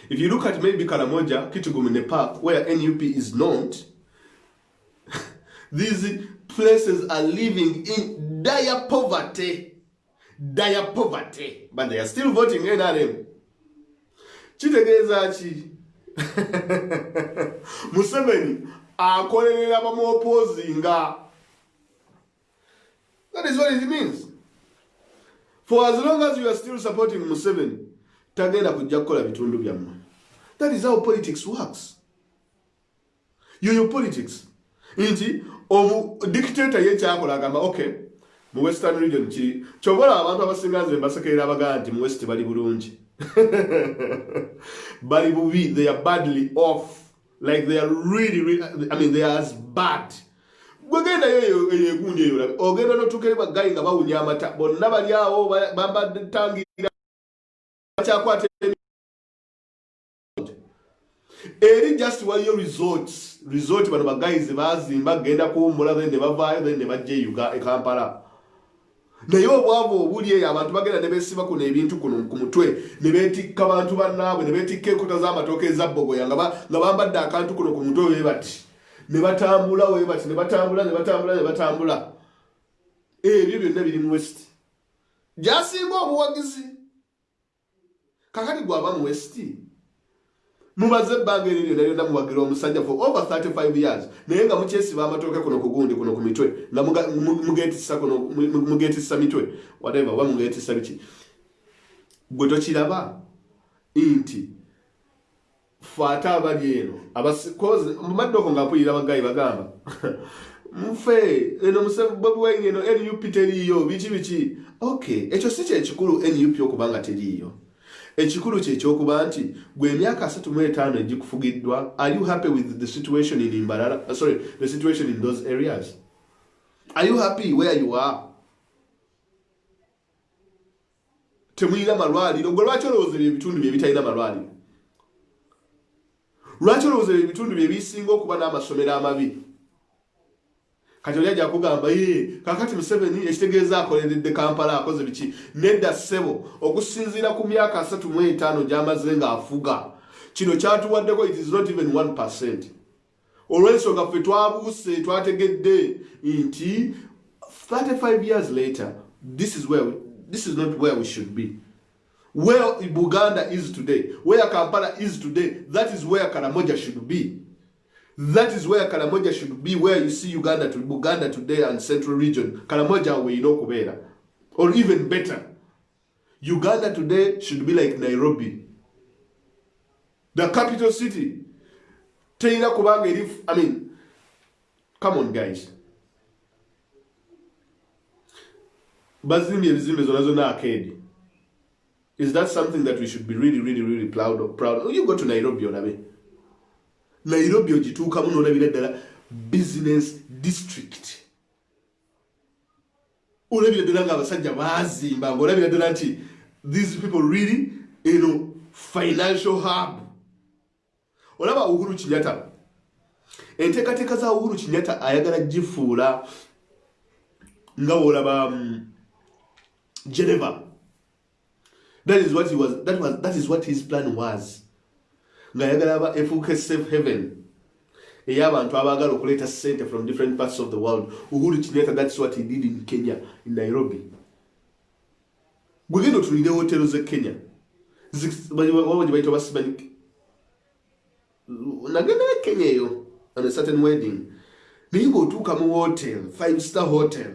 If you look at maybe Karamoja, Kitugum Park, where NUP is not, these places are living in dire poverty. Dire poverty. But they are still voting NRM. Chitegeeza chi. Museveni akolerera abamu opposing. That is what it means. For as long as you are still supporting Museveni, tagenda kujja kukola bitundu byammwe. That is how politics works. Your politics. Inti dictator yekyakola agamba okay mu western region ki chobola abantu abasinga nze mbasekerera abagaa nti mu west bali bulungi. Bali bubi, they are badly off. Like they are really, I mean they are as bad. Gwegenda yeyo egundi eyo ogenda notukere bagayi nga bawunya amata bonna bali awo bamba tangira kyakwate eri just waliyo resort bano bagayizi bazimba genda kuwummula then ne bavaayo then ne bajja e Kampala. Naye obwavu obuli eyo abantu bagenda ne beesiba kuno ebintu kuno ku mutwe ne beetikka abantu bannaabwe ne beetikka enkota z'amatooke ezabbogoya nga bambadde akantu kuno ku mutwe we bati ne batambula we bati ne batambula. Ebyo byonna biri mu west. Gyasinga obuwagizi. Kakati gwaba mu west. Mubaze ebbanga eryo lyonna muwagira omusajja for over 35 years. Naye nga mukyesiba amatooke kuno ku gundi kuno ku mitwe nga mugeetissa mitwe whatever oba mugeetissa biki. Gwe tokiraba nti ffe abali eno mumaddoko nga mpulira abagayi bagamba mufe eno Bobi Wine eno NUP teriiyo biki. Okay, ekyo si kyekikulu NUP okubanga teriiyo. Ekikulu kyekyokuba nti gwe emyaka 35 egikufugiddwa, are you happy with the situation in Mbarara? The situation in those areas? Are you happy where you are? Temuyina malwaliro. Gwe lwaki olowoozera ebitundu bye bitalina malwaliro? Lwaki olowoozera ebitundu bye bisinga okuba n'amasomero amabi? Kati oli ajja kugamba kakati Museveni ekitegeeza akoleredde Kampala akoze biki. Nedda ssebo okusinziira ku myaka 35 gy'amaze ng'afuga kino kyatuwaddeko it is not even 1%. Olw'ensonga ffe twabuuse twategedde nti 35 years later this is not where we should be. Where Buganda is today, where Kampala is today, that is where Karamoja should be. That is where Karamoja should be, where you see Buganda today and Central Region. Karamoja we know kubera. Or even better. Uganda today should be like Nairobi. The capital city. Teina kubanga I mean, come on guys. Bazimbi ebizimbe zonazo na arcade. Is that something that we should be really proud of? You go to Nairobi olabe. Nairobi ogituukamu n'olabira ddala business district. Olabira ddala ng'abasajja baazimba ng'olabira ddala nti these people really, financial hub. Olaba Uhuru Kenyatta. Enteekateeka za Uhuru Kenyatta ayagala gifuula nga olaba Geneva. That is what his plan was. Ngayagala efuuke safe haven ey'abantu abaagala okuleeta ssente from different parts of the world. Uhuru Kenyatta, that's what he did in Kenya, in Nairobi. Gwe genda otulire hotelo z'e Kenya waba gye bayita basimaniki. Nagenda e Kenya eyo on a certain wedding naye ng'otuuka mu hotel 5-star hotel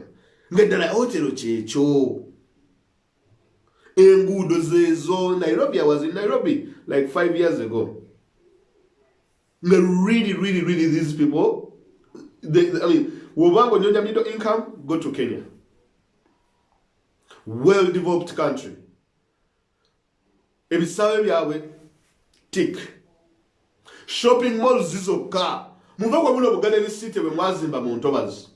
ng'eddala hotelo kyekyo. Enguudo zezo. Nairobi, I was in Nairobi like 5 years ago. Really, these people, I mean, Wobango Nyonya middle income, go to Kenya. Well-developed country. Ebisawe byawe, tick. Shopping malls zizokka. Muva kwa muno Buganda ni city we mwazimba mu ntobazi.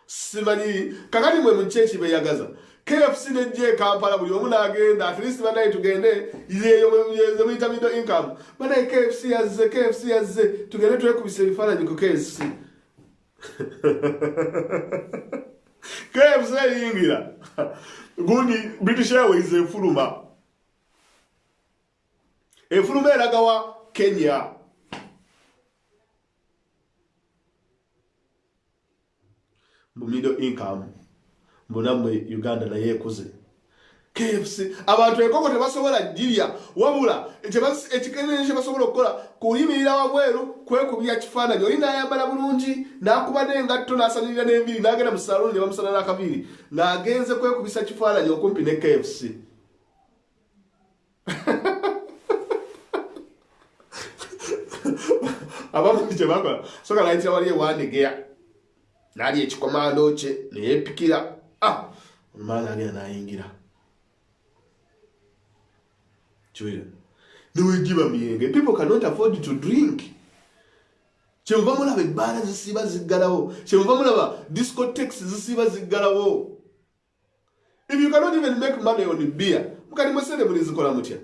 Simanyi kakati mwe mu chechi beyagaza. KFC nejje Kampala buli omu n'agenda at least banaye tugende yeyo muyita middle income banaye KFC yazze tugende twekubisa ebifaananyi ku KFC KFC eyingira gundi British Airways efuluma eraga wa Kenya mu middle income mbonamwe Uganda naye ekuze KFC abantu ekoko tebasobola jirya wabula ekikenenje basobola okukola kuyimirira wabweru kwekubya kifaananyi oli n'ayambala bulungi n'akuba n'engatto n'asanirira n'enviri n'agenda mu saloni ne bamusana n'akaviri ng'agenze kwekubisa kifaananyi okumpi ne KFC abamu kye bakola soka nayitira wali ewandegeya n'ali ekikomando kye neyeepikira omwana agenda n'ayingira kiwira niwegiba miyenge people cannot afford to drink kyemuva mulaba ebbaala zisiiba ziggalawo kyemuva mulaba discotheques zisiiba ziggalawo if you cannot even make money on beer mukali mwesene mulizikola mutya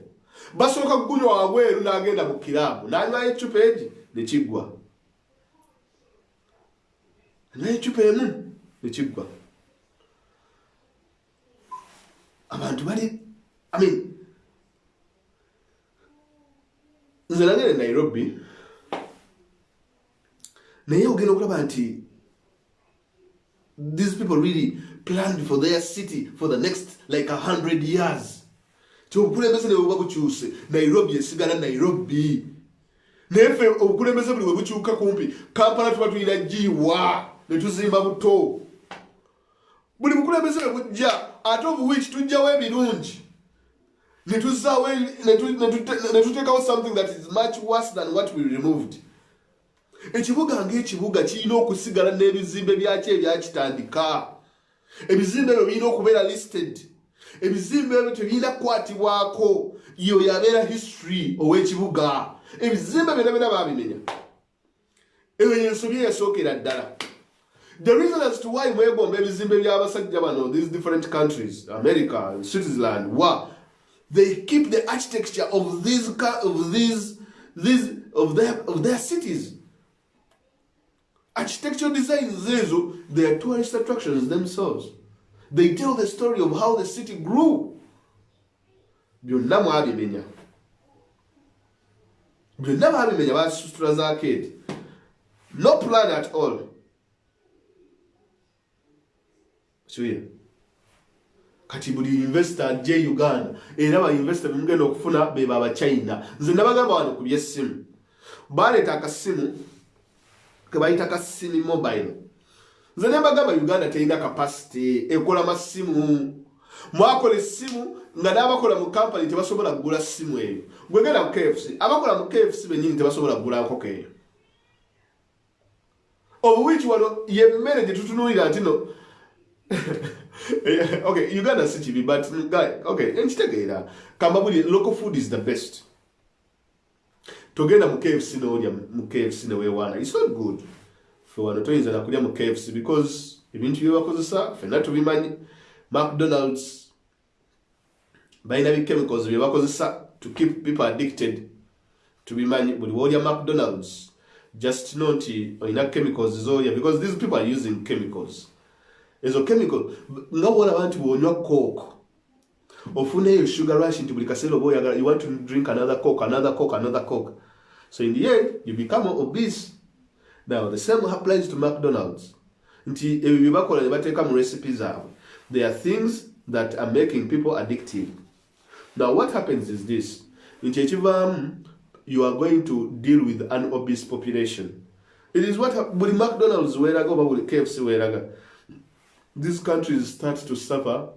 basooka kugunywa wabweru n'agenda mu kiraabu n'anywayo ecupa egi nekiggwa anywayo ecupa emu nekiggwa abantu bali nze nagenda Nairobi naye ogenda okulaba nti these people really planned for their city for the next like 100 years obukulembeze ne bwe bukyuse Nairobi esigala Nairobi nefe obukulembeze buli bwe bukyuka kumpi Kampala tuba tulina jiwa ne tuzimba buto buli bukulembeze bwe bujja ate obuwiki tujjawo ebirungi ne tuteekawo something that is much worse than what we removed ekibuga ng'ekibuga kirina okusigala n'ebizimbe byakyo ebyakitandika ebizimbe ebyo birina okubeera listed ebizimbe ebyo tebirina kukwatibwako yo yabeera history ow'ekibuga ebizimbe byonna baabimenya eyo yensobi eyasookera ddala the reason as to why mwegomba ebizimbe by'abasajja bano these different countries America Switzerland they keep the architecture of their cities. Architectural designs, they are tourist attractions themselves. They tell the story of how the city grew. Byonna mwabimenya basitula za arcade. No plan at all. Kati buli investor ajje Uganda era ba investor bimugenda okufuna be baba China nze nabagamba wano ku byessimu baleeta akasimu ke bayita kasimi mobile nze nabagamba Uganda terina capacity ekola masimu mwakola essimu nga n'abakola mu company tebasobola kugula ssimu eyo gwegenda mu KFC abakola mu KFC benyini tebasobola kugula nkoko eyo obuwiki wano yemmere gye tutunuulira nti no okay, Uganda city, but guy, okay, enchitegeera kambabuli local food is the best. Togenda mu KFC no olya mu KFC ne weewaana. It's not good for wano toyinza na kulya mu KFC because ebintu bye bakozesa fenna tubimanyi. McDonald's balina bi chemicals bye bakozesa to keep people addicted. Tubimanyi buli wolya McDonald's just know nti olina chemicals zolya because these people are using chemicals. Ezo chemical nga wala nti bwonywa coke ofuneyo sugar rush nti buli kaseera oba oyagala you want to drink another coke. So in the end you become obese. Now the same applies to McDonald's. Nti ebyo bye bakola ne bateeka mu recipes zaabwe. There are things that are making people addictive. Now what happens is this. Nti ekivaamu you are going to deal with an obese population. It is what buli McDonald's weeraga oba buli KFC weeraga. These countries start to suffer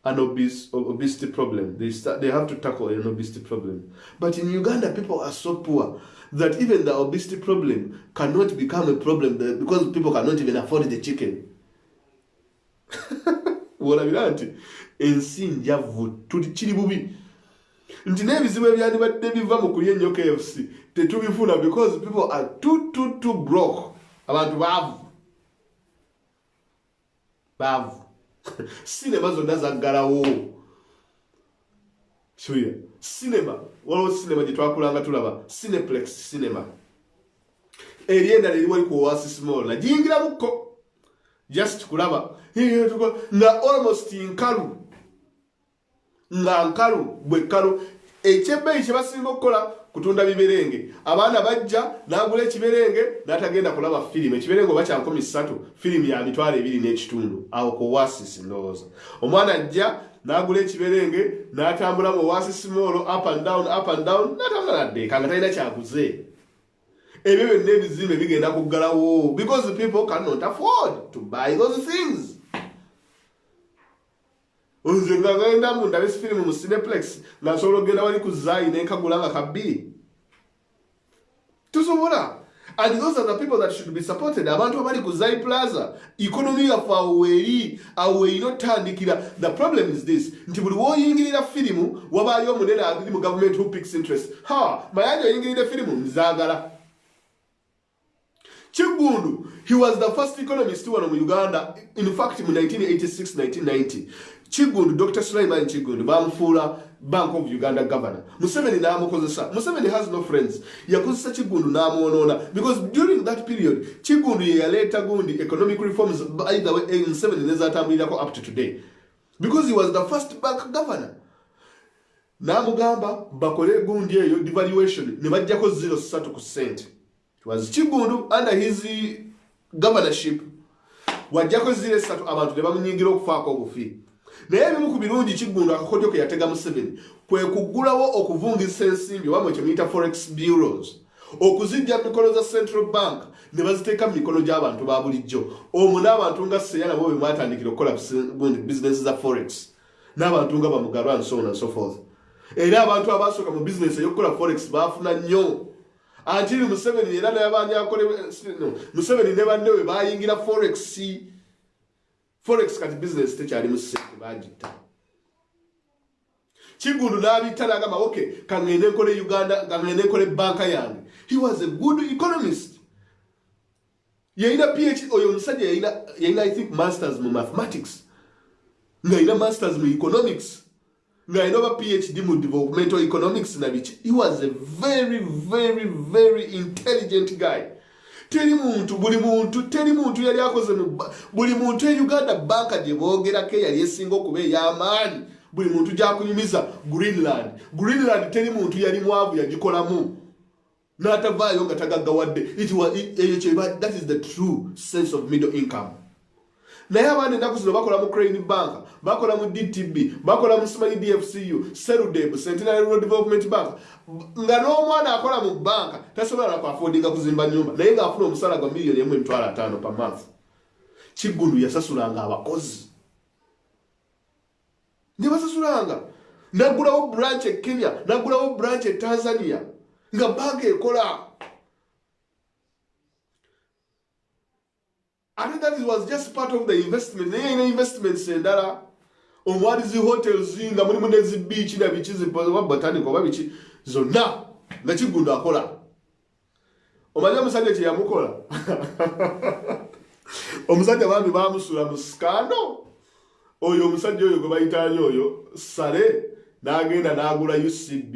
an obesity problem. They have to tackle an obesity problem. But in Uganda, people are so poor that even the obesity problem cannot become a problem because people cannot even afford the chicken. Wolabira nti ensi njavu kiri bubi. Nti n'ebizibu ebyandibadde biva mu kulya ennyo KFC tetubifuna because people are too broke. Abantu baavu. Cinema zonna zaggalawo. Shuya. Cinema. Waliwo cinema gye twakulanga tulaba. Cineplex cinema. Erienda liri wali ku Oasis Mall. Nagiyingiramuko. Just kulaba. Nga almost nkalu. Nga nkalu. Bwe kalu. Ekyebbeeyi kye basinga okukola kutunda biberenge. Abaana bajja n'agula ekiberenge n'atagenda kulaba firimu. Ekiberenge oba kya 13, firimu ya mitwalo 2.5. Awo ku Oasis ndowooza. Omwana ajja n'agula ekiberenge n'atambula mu Oasis Mall up and down n'atambula naddeeka nga talina kyaguze. Ebyo byonna ebizimbe bigenda kuggalawo because people cannot afford to buy those things. Nze nga ngenda mu ndabe firimu mu Cineplex nga nsobola okugenda wali ku Zai n'enkagula nga kabbiri. Tusobola. And those are the people that should be supported. Abantu abali ku Zai Plaza. Economy yaffe awo inotandikira. The problem is this. Nti buli woyingirira firimu wabaayo omunene ali mu government who picks interest. Mayanja oyingirira firimu nzaagala. Chigundu, he was the first economist wano mu Uganda. In fact, in 1986-1990. Chigundu, Dr. Sulaiman Chigundu, bamufuula Bank of Uganda governor. Museveni n'amukozesa. Museveni has no friends. Yakozesa Chigundu n'amwonoona. Because during that period, Chigundu ye yaleeta gundi economic reforms by the way Museveni nezatambulirako up to today. Because he was the first bank governor. N'amugamba bakole gundi eyo devaluation ne bajjako 0.3%. It was Chigundu under his governorship. Wajjako 0.3 abantu ne bamunyigira okufaako obufi. Naye ebimu ku birungi Chigundu akakodyo ke yatega Museveni kwe kuggulawo okuvungisa ensimbi wamwe kye muyita forex bureaus, okuzijja mikono za central bank ne baziteeka mu mikono gy'abantu ba bulijjo. Omwo n'abantu nga Seya nabo bwe mwatandikira okukola business za forex n'abantu nga Bamugarwa and so on and so forth. Era abantu abasooka mu business ey'okukola forex baafuna nnyo. Until Museveni era n'abanya akole Museveni ne banne we bayingira forex kati business tekyali mu ssente bagitta. Chigundu n'abita n'agamba okay kangende nkole Uganda kangende nkole banka yange. He was a good economist. Yalina PhD oyo omusajja yalina I think masters mu mathematics. Nga yalina masters mu economics. Nga yalina oba PhD mu developmental economics na biki. He was a very very very intelligent guy. Buli muntu yali akoze buli muntu e Uganda banka gye boogerako yali esinga okuba ey'amaanyi. Buli muntu gyakunyumiza Greenland teri muntu yali mwavu yagikolamu n'atavaayo nga tagaggawadde. That is the true sense of middle income. Naye abaana ennaku zino bakola mu Crane Bank, bakola mu DTB, bakola mu Simanyi DFCU, Serudeb, Centenary Rural Development Bank. Nga n'omwana akola mu banka tasobola na kuafodinga kuzimba nyumba naye ng'afuna omusala gwa $1,500,000 per month. Chigundu yasasulanga abakozi. Ne basasulanga. Nagulawo branch e Kenya, nagulawo branch e Tanzania. Nga banka ekola. And that was just part of the investment. Naye investments endala. Omwalizi hotels nga mulimu nezi beach na bichi zipoza botanical oba bichi zonna nga Chigundu akola. Omanya omusajja kye yamukola. Omusajja bambi bamusula mu skando. Oyo omusajja oyo gwe bayitaanyi oyo Sale n'agenda n'agula UCB.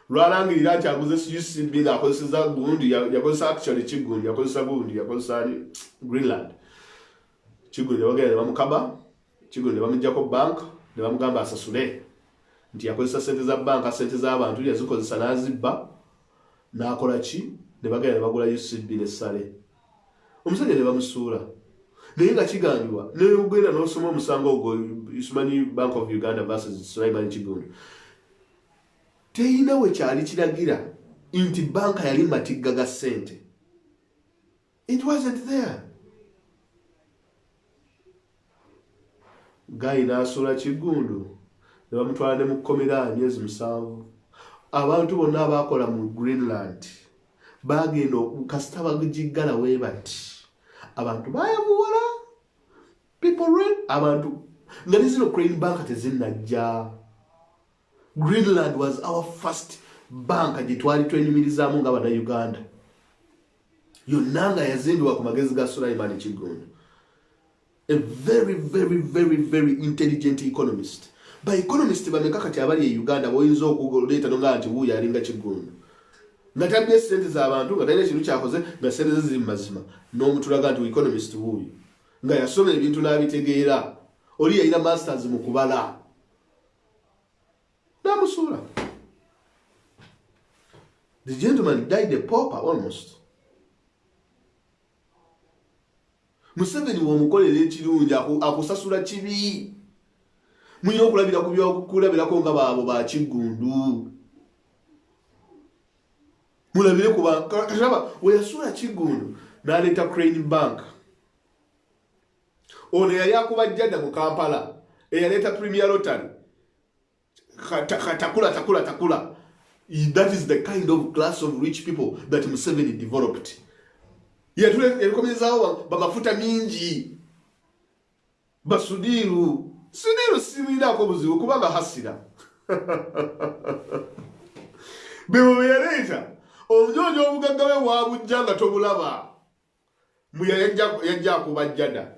Lwalangirira nti aguze UCB ng'akozeseza gundi yakozesa actually Chigundu yakozesa gundi yakozesa Greenland. Chigundu yabagenda bamukaba. Chigundu ne bamujjako bank ne bamugamba asasule nti yakozesa sente za banka sente z'abantu yazikozesa n'azibba n'akola ki ne bagenda ne bagula UCB ne Sale. Omusajja ne bamusuula naye nga kigambibwa ne ugenda n'osoma omusango ogwo Simanyi Bank of Uganda versus Sulaiman Chigundu teyina we kyali kiragira nti banka yali matigga ga ssente. It wasn't there. Guy n'asuula Chigundu ne bamutwala ne mu kkomera myezi 7. Abantu bonna abakola mu Greenland bagenda kasita bagiggala we bati abantu bayavuwala people rent abantu nga zino Crane Bank tezinnajja. Greenland was our first bank gye twali twenyumirizaamu nga bana Uganda. Yonna nga yazimbibwa ku magezi ga Sulaiman Chigundu. a very, very, very, very intelligent economist. By economist bameka kati abali e Uganda boyinza okuleeta nonga nti wuuyo alinga Kigundu. Nga tabye sente z'abantu nga talina kintu kyakoze nga sente ze ziri mazima. N'omutulaga nti economist wuuyo. Nga yasoma ebintu n'abitegeera. Oli yalina masters mu kubala. Namusuula. The gentleman died a pauper almost. Museveni w'omukolera ekirungi akusasula kibi. Muyina okulabira ku byokulabirako nga baabo ba Kigundu. Mulabire kuba kasaba weyasula Kigundu n'aleeta Crane Bank. Ono yali akubajjadda mu Kampala eyaleeta Premier Lottery. Takula. That is the kind of class of rich people that Museveni developed. Yalikomezaawo bamafuta mingi. Basudiru simulinaako buzibu kubanga hasira. Bwe yaleeta obunyonyi obugagga bwe bwabujja nga tobulaba. Yajja akuba jjada.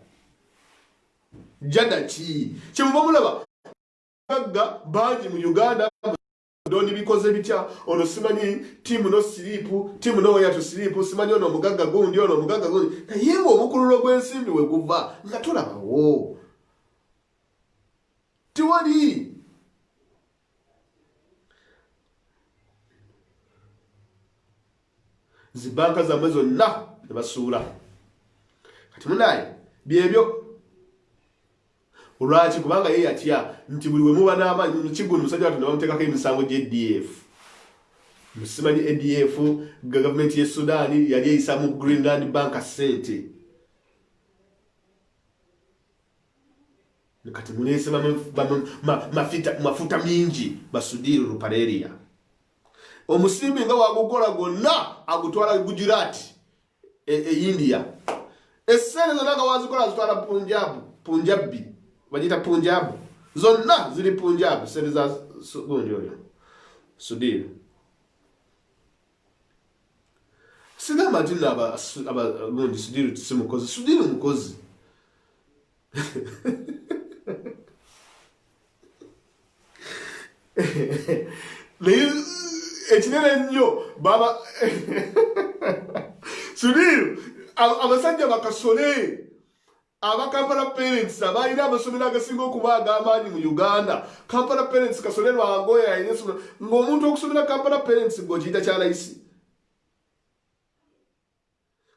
Jjada ki? Kyemuba mulaba gagga bangi mu Uganda doni bikoze bitya ono simanyi timu no siripu timu no ya to siripu simanyi ono mugagga gundi naye omukululo gw'ensimbi we guva nga tulabawo tiwali zibanka zammwe zonna tebasuula kati munaye byebyo Lwaki kubanga ye yatya nti buli we muba n'amaanyi Kigundu musajja watu ne bamuteekako emisango gy'ADF. Musimanyi ADF gavumenti y'e Sudan yali eyisa mu Greenland Bank ssente. Kati muleese mafuta mingi basudiru Rupareria. Omusimbi nga wagukola gonna agutwala Gujarat India. Essente zonna nga wazikola zitwala Punjabi. Bajita Punjab. Zonna ziri Punjab. Sente za gundi oyo. Sudiru. Sigamba nti aba gundi Sudiru si mukozi. Sudiru mukozi. Naye ekinene nnyo baba Sudiru abasajja bakasole Kampala parents abalina amasomero agasinga okuba ag'amaanyi mu Uganda. Kampala parents kasolerwa Angoya ayina ng'omuntu okusomera Kampala parents ng'okiyita kya layisi.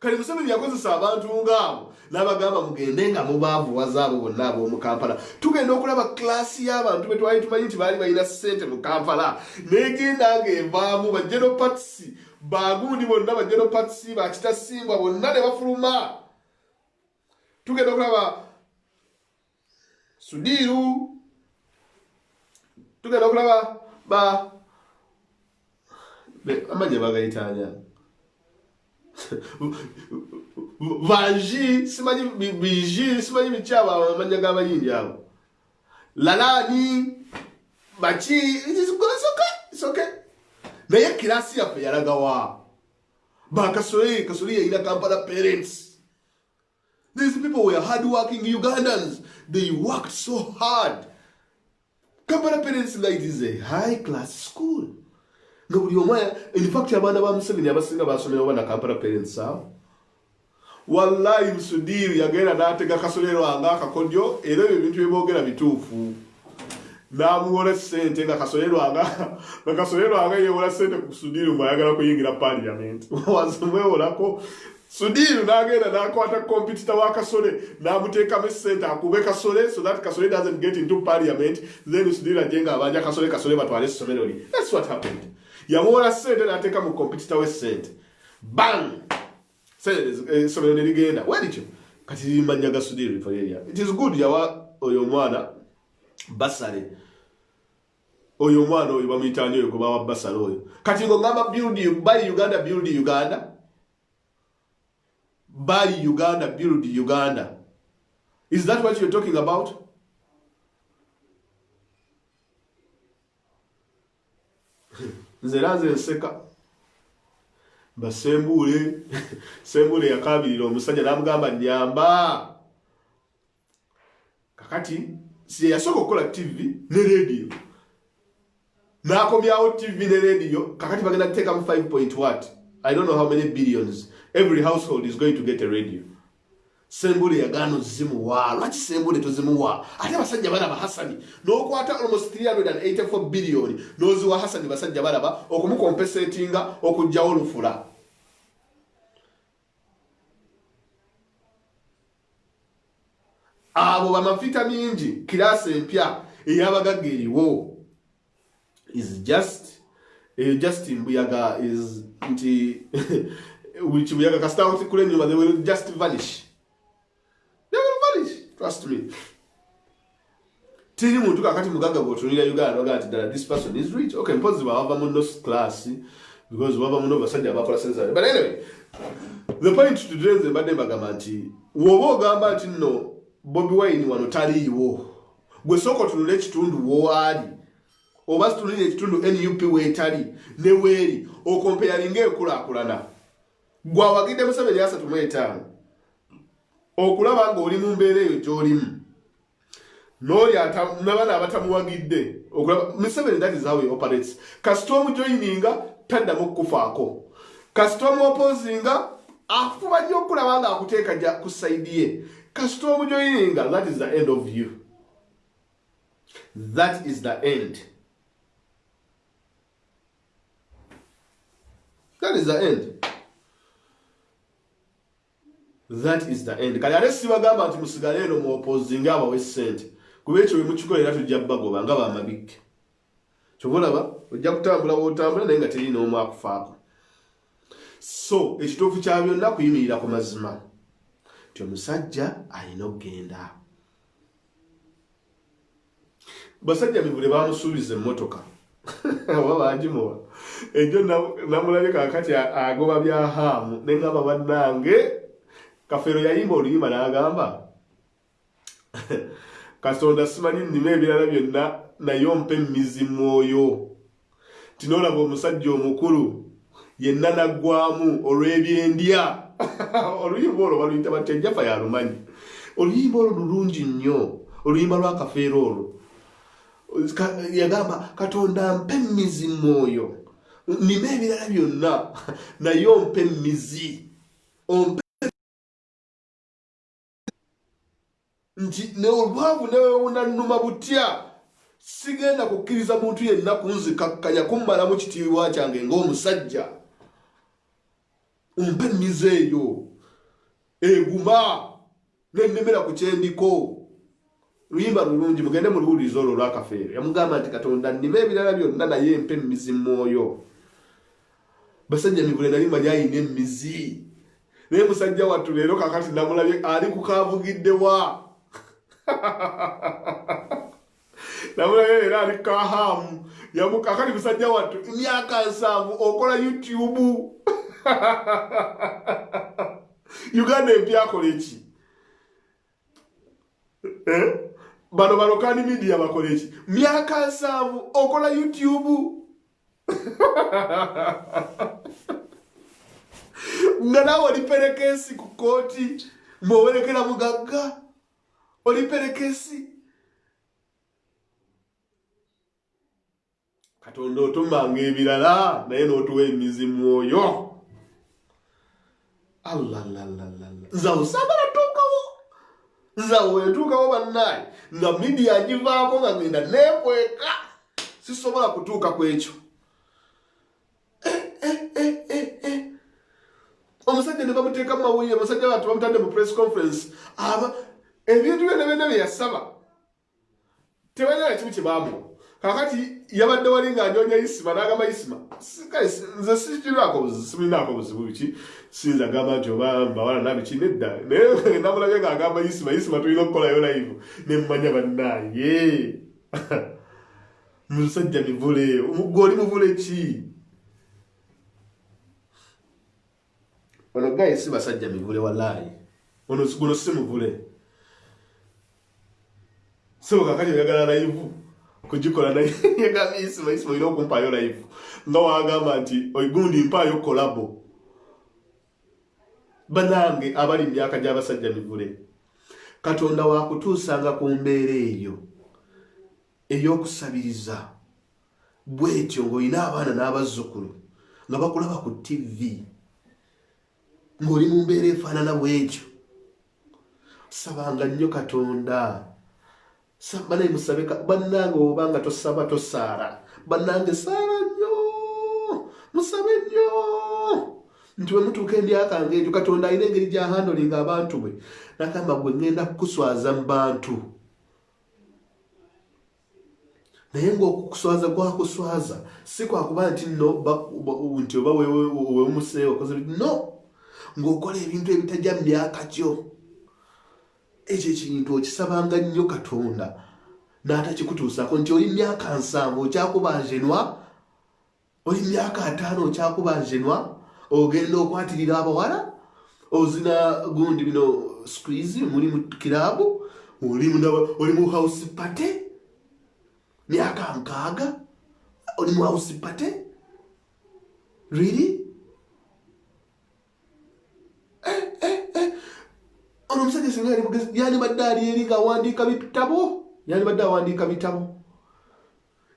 Kale Museveni yakozesa abantu ng'abo n'abagamba mugende nga mubaavuwaza abo bonna ab'omu Kampala. Tugenda okulaba klasi y'abantu be twali tumanyi nti baali balina ssente mu Kampala n'egenda ng'evaamu ba General Parts bagundi bonna ba General Parts bakitasimbwa bonna ne bafuluma. Tugenda okulaba Sudiru. Tugenda okulaba amanye bagayitanya. Vanji, simanyi biji, simanyi bichaba amanya g'abayindi abo. Lalani, bachi, it's okay. Naye kilasi yaffe yalagawa. Kasole yayina Kampala parents. These people were hard-working Ugandans. They worked so hard. Kampala parents like this is a high-class school. In fact, abana ba Museveni abasinga basomera bana Kampala parents awo. Wallahi Sudiru yagenda n'atega kasolero anga akakodyo era ebintu byeboogera bituufu. N'amuwola ssente nga kasolero anga yeewola ssente ku Sudiru mwayagala kuyingira parliament. Wazimwewolako Sudiru n'agenda n'akwata competitor wa Kasole n'amuteekamu ssente akube Kasole so that Kasole doesn't get into parliament. Then Sudiru ajenga abanja Kasole batwale essomero li. That's what happened. Yamuwola ssente n'ateeka mu competitor we ssente. Bang! Essomero ne ligenda. Where did you? Kati manya ga Sudiru for area. It is good yawa oyo mwana basale. Oyo mwana oyo bamuyitani oyo kuba wa basale oyo. Kati ngo ngamba build Uganda. Buy Uganda, build Uganda. Is that what you're talking about? Nzeranze nseka. Basembule yakabirira omusajja n'amugamba nyamba. kakati si yasooka okukola TV ne radio n'akomyawo TV ne radio kakati bagenda kuteekamu 5 point what I don't know how many billions every household is going to get a radio. Sembule yagano zimuwa lwaki sembule tozimuwa ate basajja balaba Hasani n'okwata almost 384 billion n'oziwa Hasani basajja balaba okumukompensatinga okujjawo olufula. Abo bamafita mingi kirasi empya eyabagagga eriwo is just Mbuyaga is nti which Mbuyaga kasita kule nyuma they will just vanish. They will vanish, trust me. Tiri muntu kakati mugaga gotunira Uganda ogati that this person is rich. Okay, mpozzi bava mu no class because bava mu no basajja abakola sense. But anyway, the point to today is mbadde bagamba nti wobo gamba nti no Bobi Wine wano taliiwo. Gwe soko tunule kitundu woali. Oba tunule kitundu NUP wetali ne weri okompeyaringa ekulakulana. Gwa wagide Museveni asa tumwetaano. Okulaba nga oli mu mbeera eyo gy'olimu. N'oli n'abaana abatamuwagidde. Okulaba Museveni, that is how he operates. Kasita omujoyininga taddamu kufaako. Kasita omuopposinga afuba nnyo okulaba nga akuteeka ku sayidi ye. Kasita omujoyininga, that is the end of you. That is the end. That is the end. That is the end. Kali alesi bagamba nti musigale eno mu opposing abawe ssente. Kuba ekyo bwe mukikolera tujja bagoba nga bamabike. Kyobulaba ojja kutambula w'otambula naye nga teri n'omu akufaako. So ekituufu kya byonna kuyimirira ku mazima. Ti omusajja alina okugenda. Basajja mivule bamusuubiza emmotoka. Oba bagimuwa. Ejo namulabye kakati agoba bya haamu ne ngamba bannange Kafeero yayimba oluyimba n'agamba Katonda simanyi nnima ebirala byonna naye ompe emmizi mwoyo. Tinoolaba omusajja omukulu yenna naggwamu olw'ebyendya. Oluyimba olwo baluyita batya Jaffa yalumanyi. Oluyimba olwo lulungi nnyo. Oluyimba lwa Kafeero olwo. Yagamba Katonda mpe emmizi mwoyo. Nnima ebirala byonna naye ompe emmizi. Nti ne olwavu newewuna nnuma butya sigenda kukkiriza muntu yenna kunzikakkanya kummalamu kitiibwa kyange ng'omusajja. Ompe emmizi eyo eguma nennemera ku kyendiko. Luyimba lulungi mugende muluwuliriza olwo lwa Kafeero. Yamugamba nti Katonda nnima ebirala byonna naye mpe emmizi mwoyo. Basajja mivule nali manyi ayina emmizi. Naye musajja wattu leero kakati namulabye ali kukaavugiddewa. Namulabye leero ali kahamu. Yamukakati musajja wattu emyaka 7 okola YouTube. Uganda empya akola eki? Bano balokani media bakola eki? Myaka 7 okola YouTube. Nga nawe oliperekesi ku kooti mwowerekera mugagga oliperekesi. Katonda otummanga ebirala naye n'otuwa emmizi mwoyo. Allalalala. Nzawo saagala tuukawo. Nzawo entuukawo bannaye nga media agivaako nga ngenda neekweka. Sisobola kutuuka ku ekyo. Omusajja ne bamuteeka mu mawulire, omusajja abantu bamutadde mu press conference. Ebintu byonna bye yasaba tebalina na kimu kye baamuwa. Kakati yabadde wali ng'anyonya Isima n'agamba Isima, nze siminaako buzibu biki, sinza agamba nti oba mbawala nabiki nedda. Naye namulabye ng'agamba Isima tulina okukolayo live ne mmanya bannaaye. Musajja mivule, gwe muvule ki? Ono gaye si basajja mivule wallahi. Guno si muvule. So kakati oyagala live kugikola naye yagamba Isima olina okumpaayo live. Nga wagamba nti oigundi mpaayo kolabo. Banange abali myaka gy'abasajja mivule. katonda wakutuusanga ku mbeera eyo ey'okusabiriza bwetyo ng'olina abaana n'abazzukulu nga bakulaba ku TV ng'oli mu mbeera efaanana bwetyo. Sabanga nnyo katonda, banaye musabe bannange, obanga tosaba tosaala. Bannange saala nnyo, musabe nnyo, nti bwe mutuuka emyaka ng'egyo katonda alina engeri gy'ahandolinga abantu bwe. N'agamba gwe ŋŋenda kukuswaza mu bantu, naye ng'okuswaza gwakuswaza si kwakuba nti nti oba weewumuseewo okoze no, ng'okola ebintu ebitajja mu myaka gyo. Ekyo ekintu okisabanga nnyo katonda n'atakikutuusako, nti oli myaka 7 okyakubanjenwa, oli myaka 5 okyakubanjenwa, ogenda okwatirira abawala, ozina gundi bino squeeze, muli mu kiraabu, oli mu house party, myaka 6 oli mu house party. Really? Ono omusajja singa yali mugezi yandibadde ali eri ng'awandiika bitabo, yandibadde awandiika bitabo.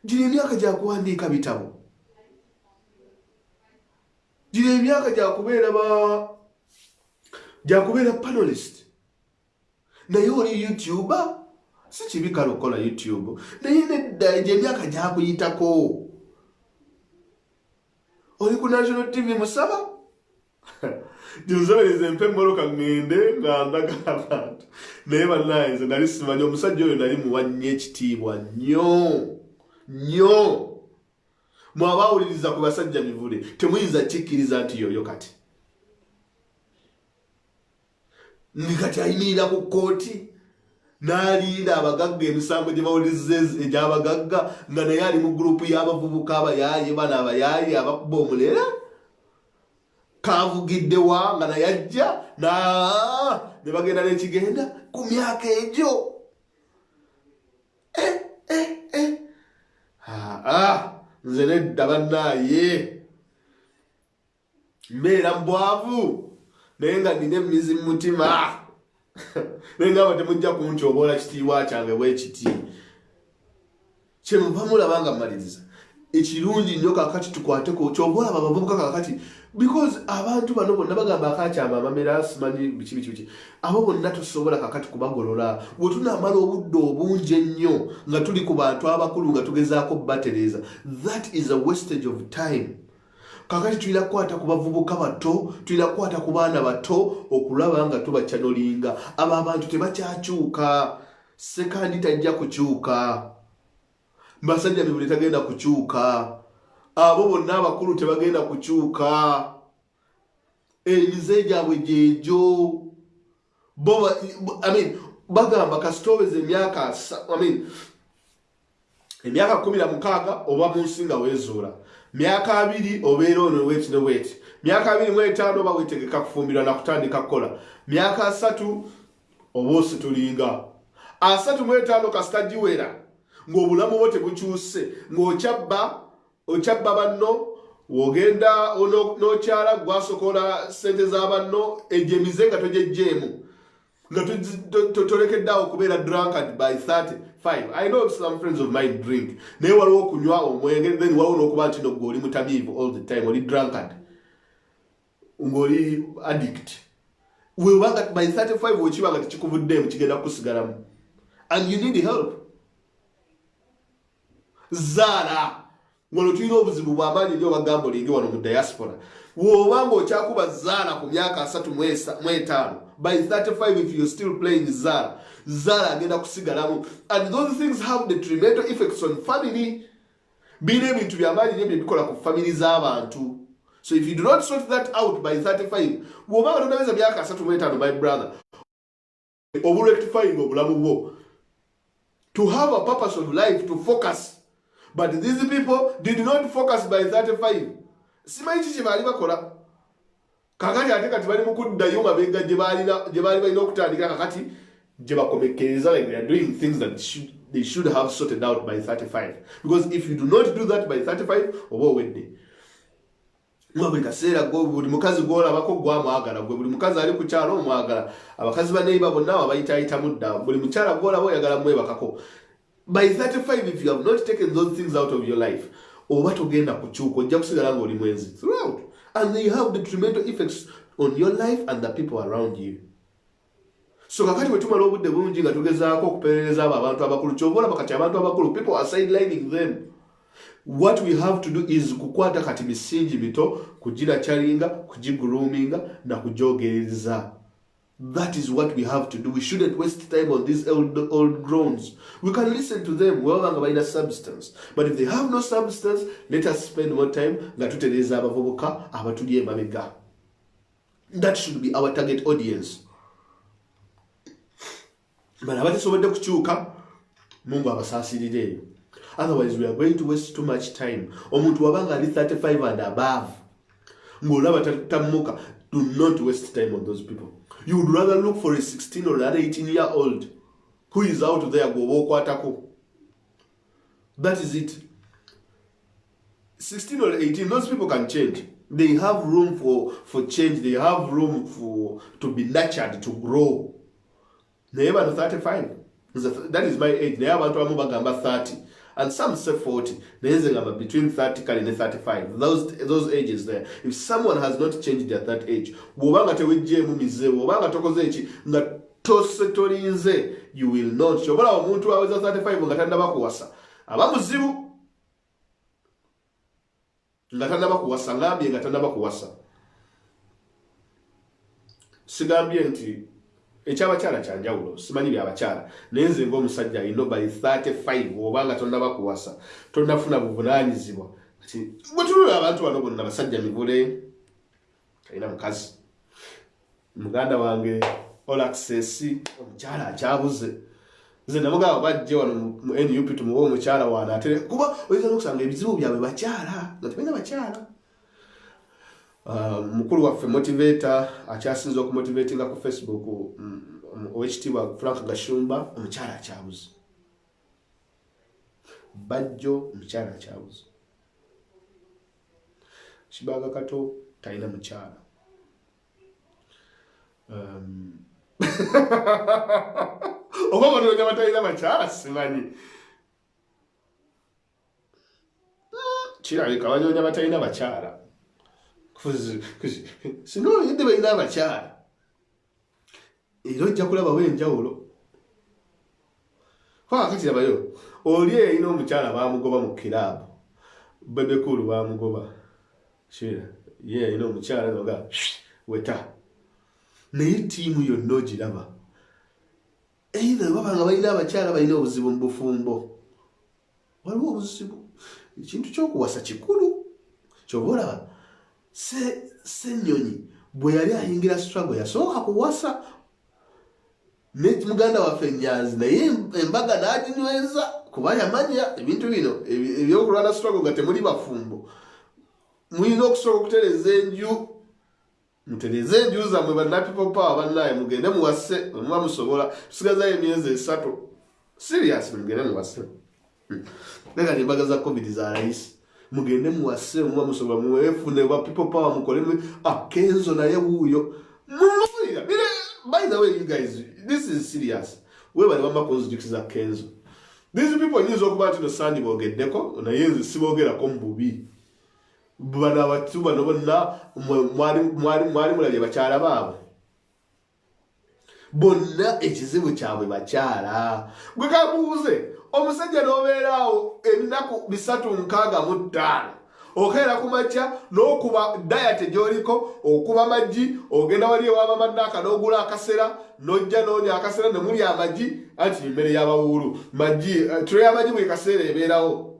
Gino emyaka gyakuwandiika bitabo, gino emyaka gyakubeera panelist. Naye oli YouTuber, si kibi kale okukola YouTube, naye nedda egyo emyaka gyakuyitako. Oli ku National TV musaba ginsobereze mpe emmoloka ŋŋende nga ndaga abantu. Naye bannange nze nali simanyi omusajja oyo nali muwa nnyo ekitiibwa nnyo. Mwabawuliriza ku basajja mivule temuyinza kikkiriza nti yoyo kati kati ayimirira ku kkooti n'alinda abagagga emisango gye bawuliriza egy'abagagga, nga naye ali mu gurupu y'abavubuka abayaaye, bano abayaaye abakuba omulera. Kavugidde wa nga naye ajja ne bagenda n'ekigenda ku myaka egyo. Nze nedda bannaaye, mbeera mbwavu naye nga nina emizi mu mutima. Naye ngaba temujja kuntyoboola kitiibwa kyange bwe kiti. Kyemuva mulaba nga mmaliriza. Ekirungi nnyo kakati tukwateko ky'oba olaba abavubuka kakati, because abantu bano bonna bagamba akakyama amamera simanyi biki abo bonna tosobola kakati kubagolola. Bwe tunaamala obudde obungi ennyo nga tuli ku bantu abakulu nga tugezaako batereeza, that is a wastage of time. Kakati tulina kukwata ku bavubuka bato, tulina kukwata ku baana bato okulaba nga tubakyanolinga. Abo abantu tebakyakyuka, sekandi tajja kukyuka, basajja mibuli tagenda kukyuka, abo bonna abakulu tebagenda kukyuka, emize gyabwe gyegyo. Bagamba kasitoweza emyaka emyaka 16 oba mu nsi nga weezuula, myaka 2 obeera ono weti ne weti, myaka 25 oba weetegeka kufumbirwa na kutandika kukola, myaka 3 oba ositulinga, 35 kasita giwera ng'obulamu bwo tebukyuse, ng'okyabba banno, wogenda n'okyala gwasokola ssente za banno, egyo emize nga togyeggyemu, nga tolekeddeawo okubeera drunkard by 35. I know some friends of mine drink, naye waliwo okunywa omwenge, then waliwo n'okuba nti ng'oli mutamiivu all the time, oli drunkard, ng'oli addict. Webanga by 35 wekiba nga tekikuvuddeemu kigenda kukusigalamu, and you need help. Zaala ngolo tulina obuzibu bw'amaanyi nnyo bagamba olingi wano mu diaspora. Wobanga okyakuba zaala ku myaka 35, by 35 if you're still playing zaala agenda kusigalamu, and those things have detrimental effects on family. Birina ebintu by'amaanyi nnyo bye bikola ku family z'abantu. So if you do not sort that out by 35, wobanga tonaweza myaka 35, my brother, oburectifying obulamu bwo to have a purpose of life, to focus. But these people did not focus by 35. Simanyi kiki baali bakola. Kakati ate kati bali mu kuddayo mabega gye baali balina okutandika kakati gye bakomekereza, like they are doing things that they should have sorted out by 35. Because if you do not do that by 35, oba owedde. buli kaseera buli mukazi gw'olabako gwamwagala gwe, buli mukazi ali ku kyalo omwagala, abakazi baneiba bonna abayitaayitamu dda, buli mukyala gw'olaba oyagala mwebakako. By 35, if you have not taken those things out of your life, oba togenda kukyuka, ojja kusigala ng'oli mwenzi throughout, and they have detrimental effects on your life and the people around you. So kakati bwe tumala obudde bungi nga tugezaako okuperereza abo abantu abakulu, ky'oba olaba kati abantu abakulu, people are sidelining them. What we have to do is kukwata kati misingi mito, kugiracyalinga, kugiguroominga na kugyogereza. That is what we have to do. We shouldn't waste time on these old groans. We can listen to them webanga balina substance, but if they have no substance, let us spend more time nga tutereeza abavubuka abatuli emabega. That should be our target audience. But abatisobodde kukyuka, Mungu abasaasirire eyo. Otherwise, we are going to waste too much time. Omuntu wabanga ali 35 and above, ng'olaba tamuka, do not waste time on those people. You would rather look for a 16 or an 18-year-old who is out there go. That is it. 16 or 18, those people can change. They have room for change. They have room to be nurtured, to grow. Never 35. That is my age. Never 30. And some say 40. Between 30 and 35. Those ages there. If someone has not changed at that age, you will not. Shobora omuntu aweza 35 ngatanda bakuwasa. Abamuzibu ngatanda bakuwasa, ngambye ngatanda bakuwasa. Sigambye nti ekyabakyala kyanjawulo, simanyi byabakyala, naye nze ng'omusajja ino by 35 obanga tonnaba kuwasa, tonnafuna buvunaanyizibwa. Kati bwe tulula abantu bano bonna basajja mivule, talina mukazi. Muganda wange all access, omukyala akyabuze. Nze namugamba bajje wano mu NUP tumuwe omukyala wana ate kuba oyinza n'okusanga ebizibu byabwe bakyala, nga tebalina bakyala. Mukulu waffe motivator akyasinza okumotivatinga ku Facebook, owekitiibwa Frank Gashumba, omukyala akyabuze. Bajjo omukyala akyabuze. Kibaga Kato talina mukyala. Oba banoonya batalina bakyala simanyi. Kirabika banoonya batalina bakyala. Singa oyedde balina abakyala era ojja kulabawo enjawulo. Kakati labayo, oli eyina omukyala baamugoba mu kiraabu, bebekulu baamugoba, kira ye eyina omukyala noga weta, naye ttiimu yonna ogiraba either babanga balina abakyala balina obuzibu mu bufumbo. Waliwo obuzibu, ekintu ky'okuwasa kikulu. Ky'oba olaba Ssenyonyi bwe yali ayingira struggle yasooka kuwasa ne muganda waffe Nyanzi, naye embaga n'aginyweza kuba yamanya ebintu bino ebyokulwana struggle nga temuli bafumbo. Mulina okusooka okutereza enju, mutereze enju zammwe banna people power bannaye, mugende muwase muba musobola. Tusigazayo emyezi 3. Serious, mugende muwase. Nega embaga za COVID za rais. Mugende muwase muba musobola muwefune ba people power mukole Kenzo naye wuuyo. By the way, you guys, this is serious. We bali bamba konzijukiza Kenzo. These people nyinza okuba nti no sandi bogeddeko naye nze sibogerako mu bubi. Bana abatu bano bonna mwali mulabye bakyala baabo. Bonna ekizibu kyabwe bakyala. Gwe kabuuze omusajja n'obeeraawo ennaku 365 okeera ku makya n'okuba diet gy'oliko, okuba amaggi, ogenda wali ewa Mama Naka n'ogula akasera, n'ojja n'onya akasera ne muli amaggi, anti emmere y'abawuulu. Maggi, tray y'amaggi buli kaseera ebeerawo.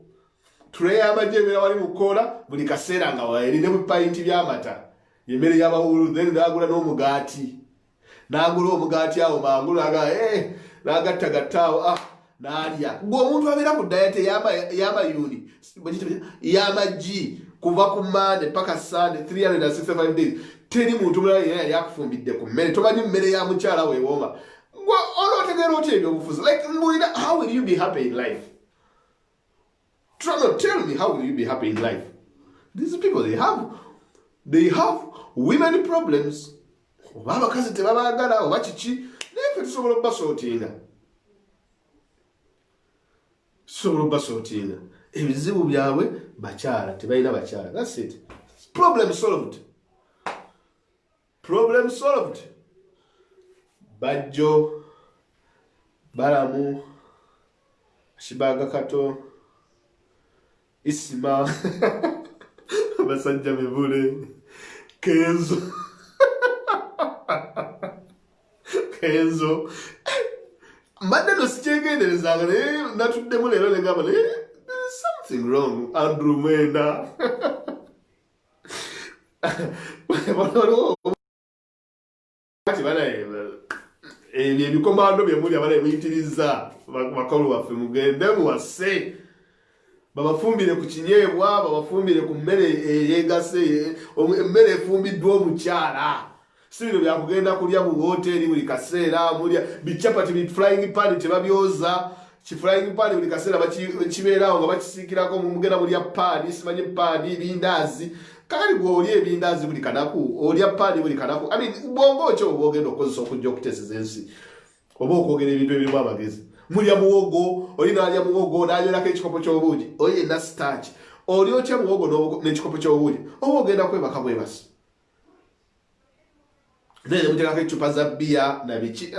Tray y'amaggi ebeera wali mu kkoola buli kaseera nga waeri ne bipayinti by'amata. Emmere y'abawuulu, then n'agula n'omugaati. N'agula omugaati awo mangu n'agattagattaawo n'alya. Gwe omuntu abeera ku diet y'amayuni y'amaggi kuva ku Monday paka Sunday 365 days, teri muntu mulala yali akufumbidde ku mmere, tomanyi mmere ya mukyala weewoma. Gwe olootegeera otya ebyobufuzi? Like, how will you be happy in life? Tell me, how will you be happy in life? These people, they have they have women problems. Oba abakazi tebabaagala oba kiki naye ffe tusobola obbasootinga ebizibu byabwe bakyala tebalina bakyala. That's it. Problem solved. Bajjo Balamu Shibaga Kato Isima Basajja Mivule Kenzo Mbadde no sikyegenderezanga naye natuddemu leero ne ngamba there's something wrong. Andrew Mwenda ebikomando byemuli abana biyitiriza bakolo baffe mugende muwase babafumbire ku kinyeebwa babafumbire ku mmere eyegase emmere efumbiddwa omukyala si bino byakugenda kulya mu hoteri buli kaseera mulya bichapati bi flying pan tebabyoza ki flying pan buli kaseera bakibeerawo nga bakisiikirako mugenda mulya pan simanyi pan bindazi kali gwe ebindazi buli kanaku olya paani buli kanaku. I mean bwongo kyo obogenda okozesa okujja okuteeseza ensi oba okwogera ebintu ebirimu amagezi. Mulya muwogo oli naalya muwogo n'anywerako ekikopo ky'obuugi oye na starch oli otya muwogo n'ekikopo ky'obuugi oba ogenda kwebaka bwebasi naye nemuteekako ecupa za bbiya nabiki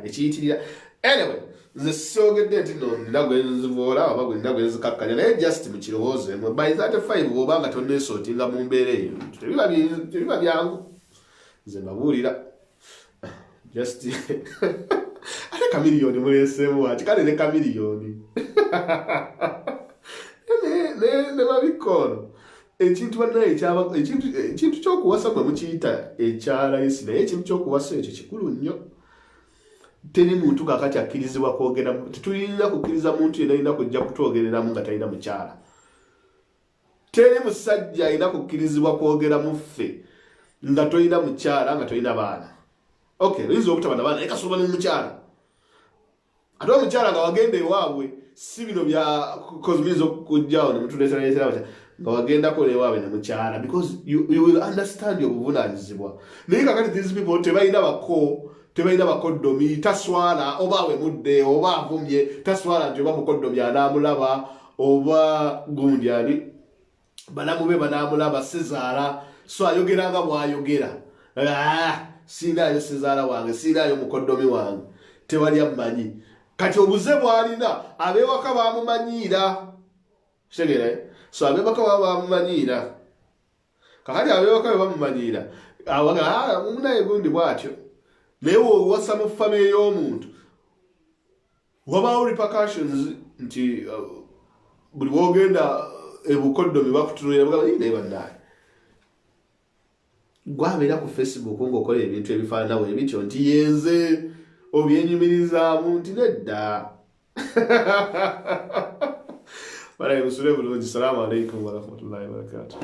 nekiyitirira. Anyway nze sogedde nti no nina gwenzivoola oba gwenda gwenzikakkanya naye just mukirowoozeemu by 35 oba nga tonneesootinga mu mbeera eyo tebiba byangu nze mbabuulira just ate kamiliyoni muleeseemu waki kale ne kamiliyoni ne babikoono ekintu bannaye ekintu ky'okuwasa mwe mukiyita ekyalayisi naye ekintu ky'okuwasa ekyo kikulu nnyo. Teri muntu kakati akkirizibwa kwogera. Tetulina kukkiriza muntu yenna alina kujja kutwogereramu nga talina mukyala. Teri musajja alina kukkirizibwa kwogera mu ffe nga tolina mukyala nga tolina baana. Okay, oyinza obutaba na baana naye kasoba ne mukyala. Ate omukyala nga wagenda ewaabwe si bino bya kozimiza okujjawo ne mutuleeteraletera nga wagendako newaabwe ne mukyala because you will understand obuvunaanyizibwa. Naye kakati these people tebalina bakoddomi taswala oba we mudde oba avumye taswala nti oba mukoddomi anaamulaba oba gundi ani balamu be banaamulaba sezaala so ayogeranga bw'ayogera siinaayo sezaala wange siinaayo mukoddomi wange tewali ammanyi kati obuze bw'alina ab'ewaka baamumanyiira kitegeera so ab'ewaka baamumanyiira kakati ab'ewaka be bamumanyiira awaga munaye gundi bw'atyo naye wowasa mu famire y'omuntu wabaawo repercussions nti buli bwogenda ebukoddomi bakutunulira naye bannaye gwabeera ku Facebook ng'okola ebintu ebifaananawo ebityo nti yenze obyenyumirizaamu nti nedda balaye musule bulungi. Salaamu alaikum warahmatullahi wabarakatuh.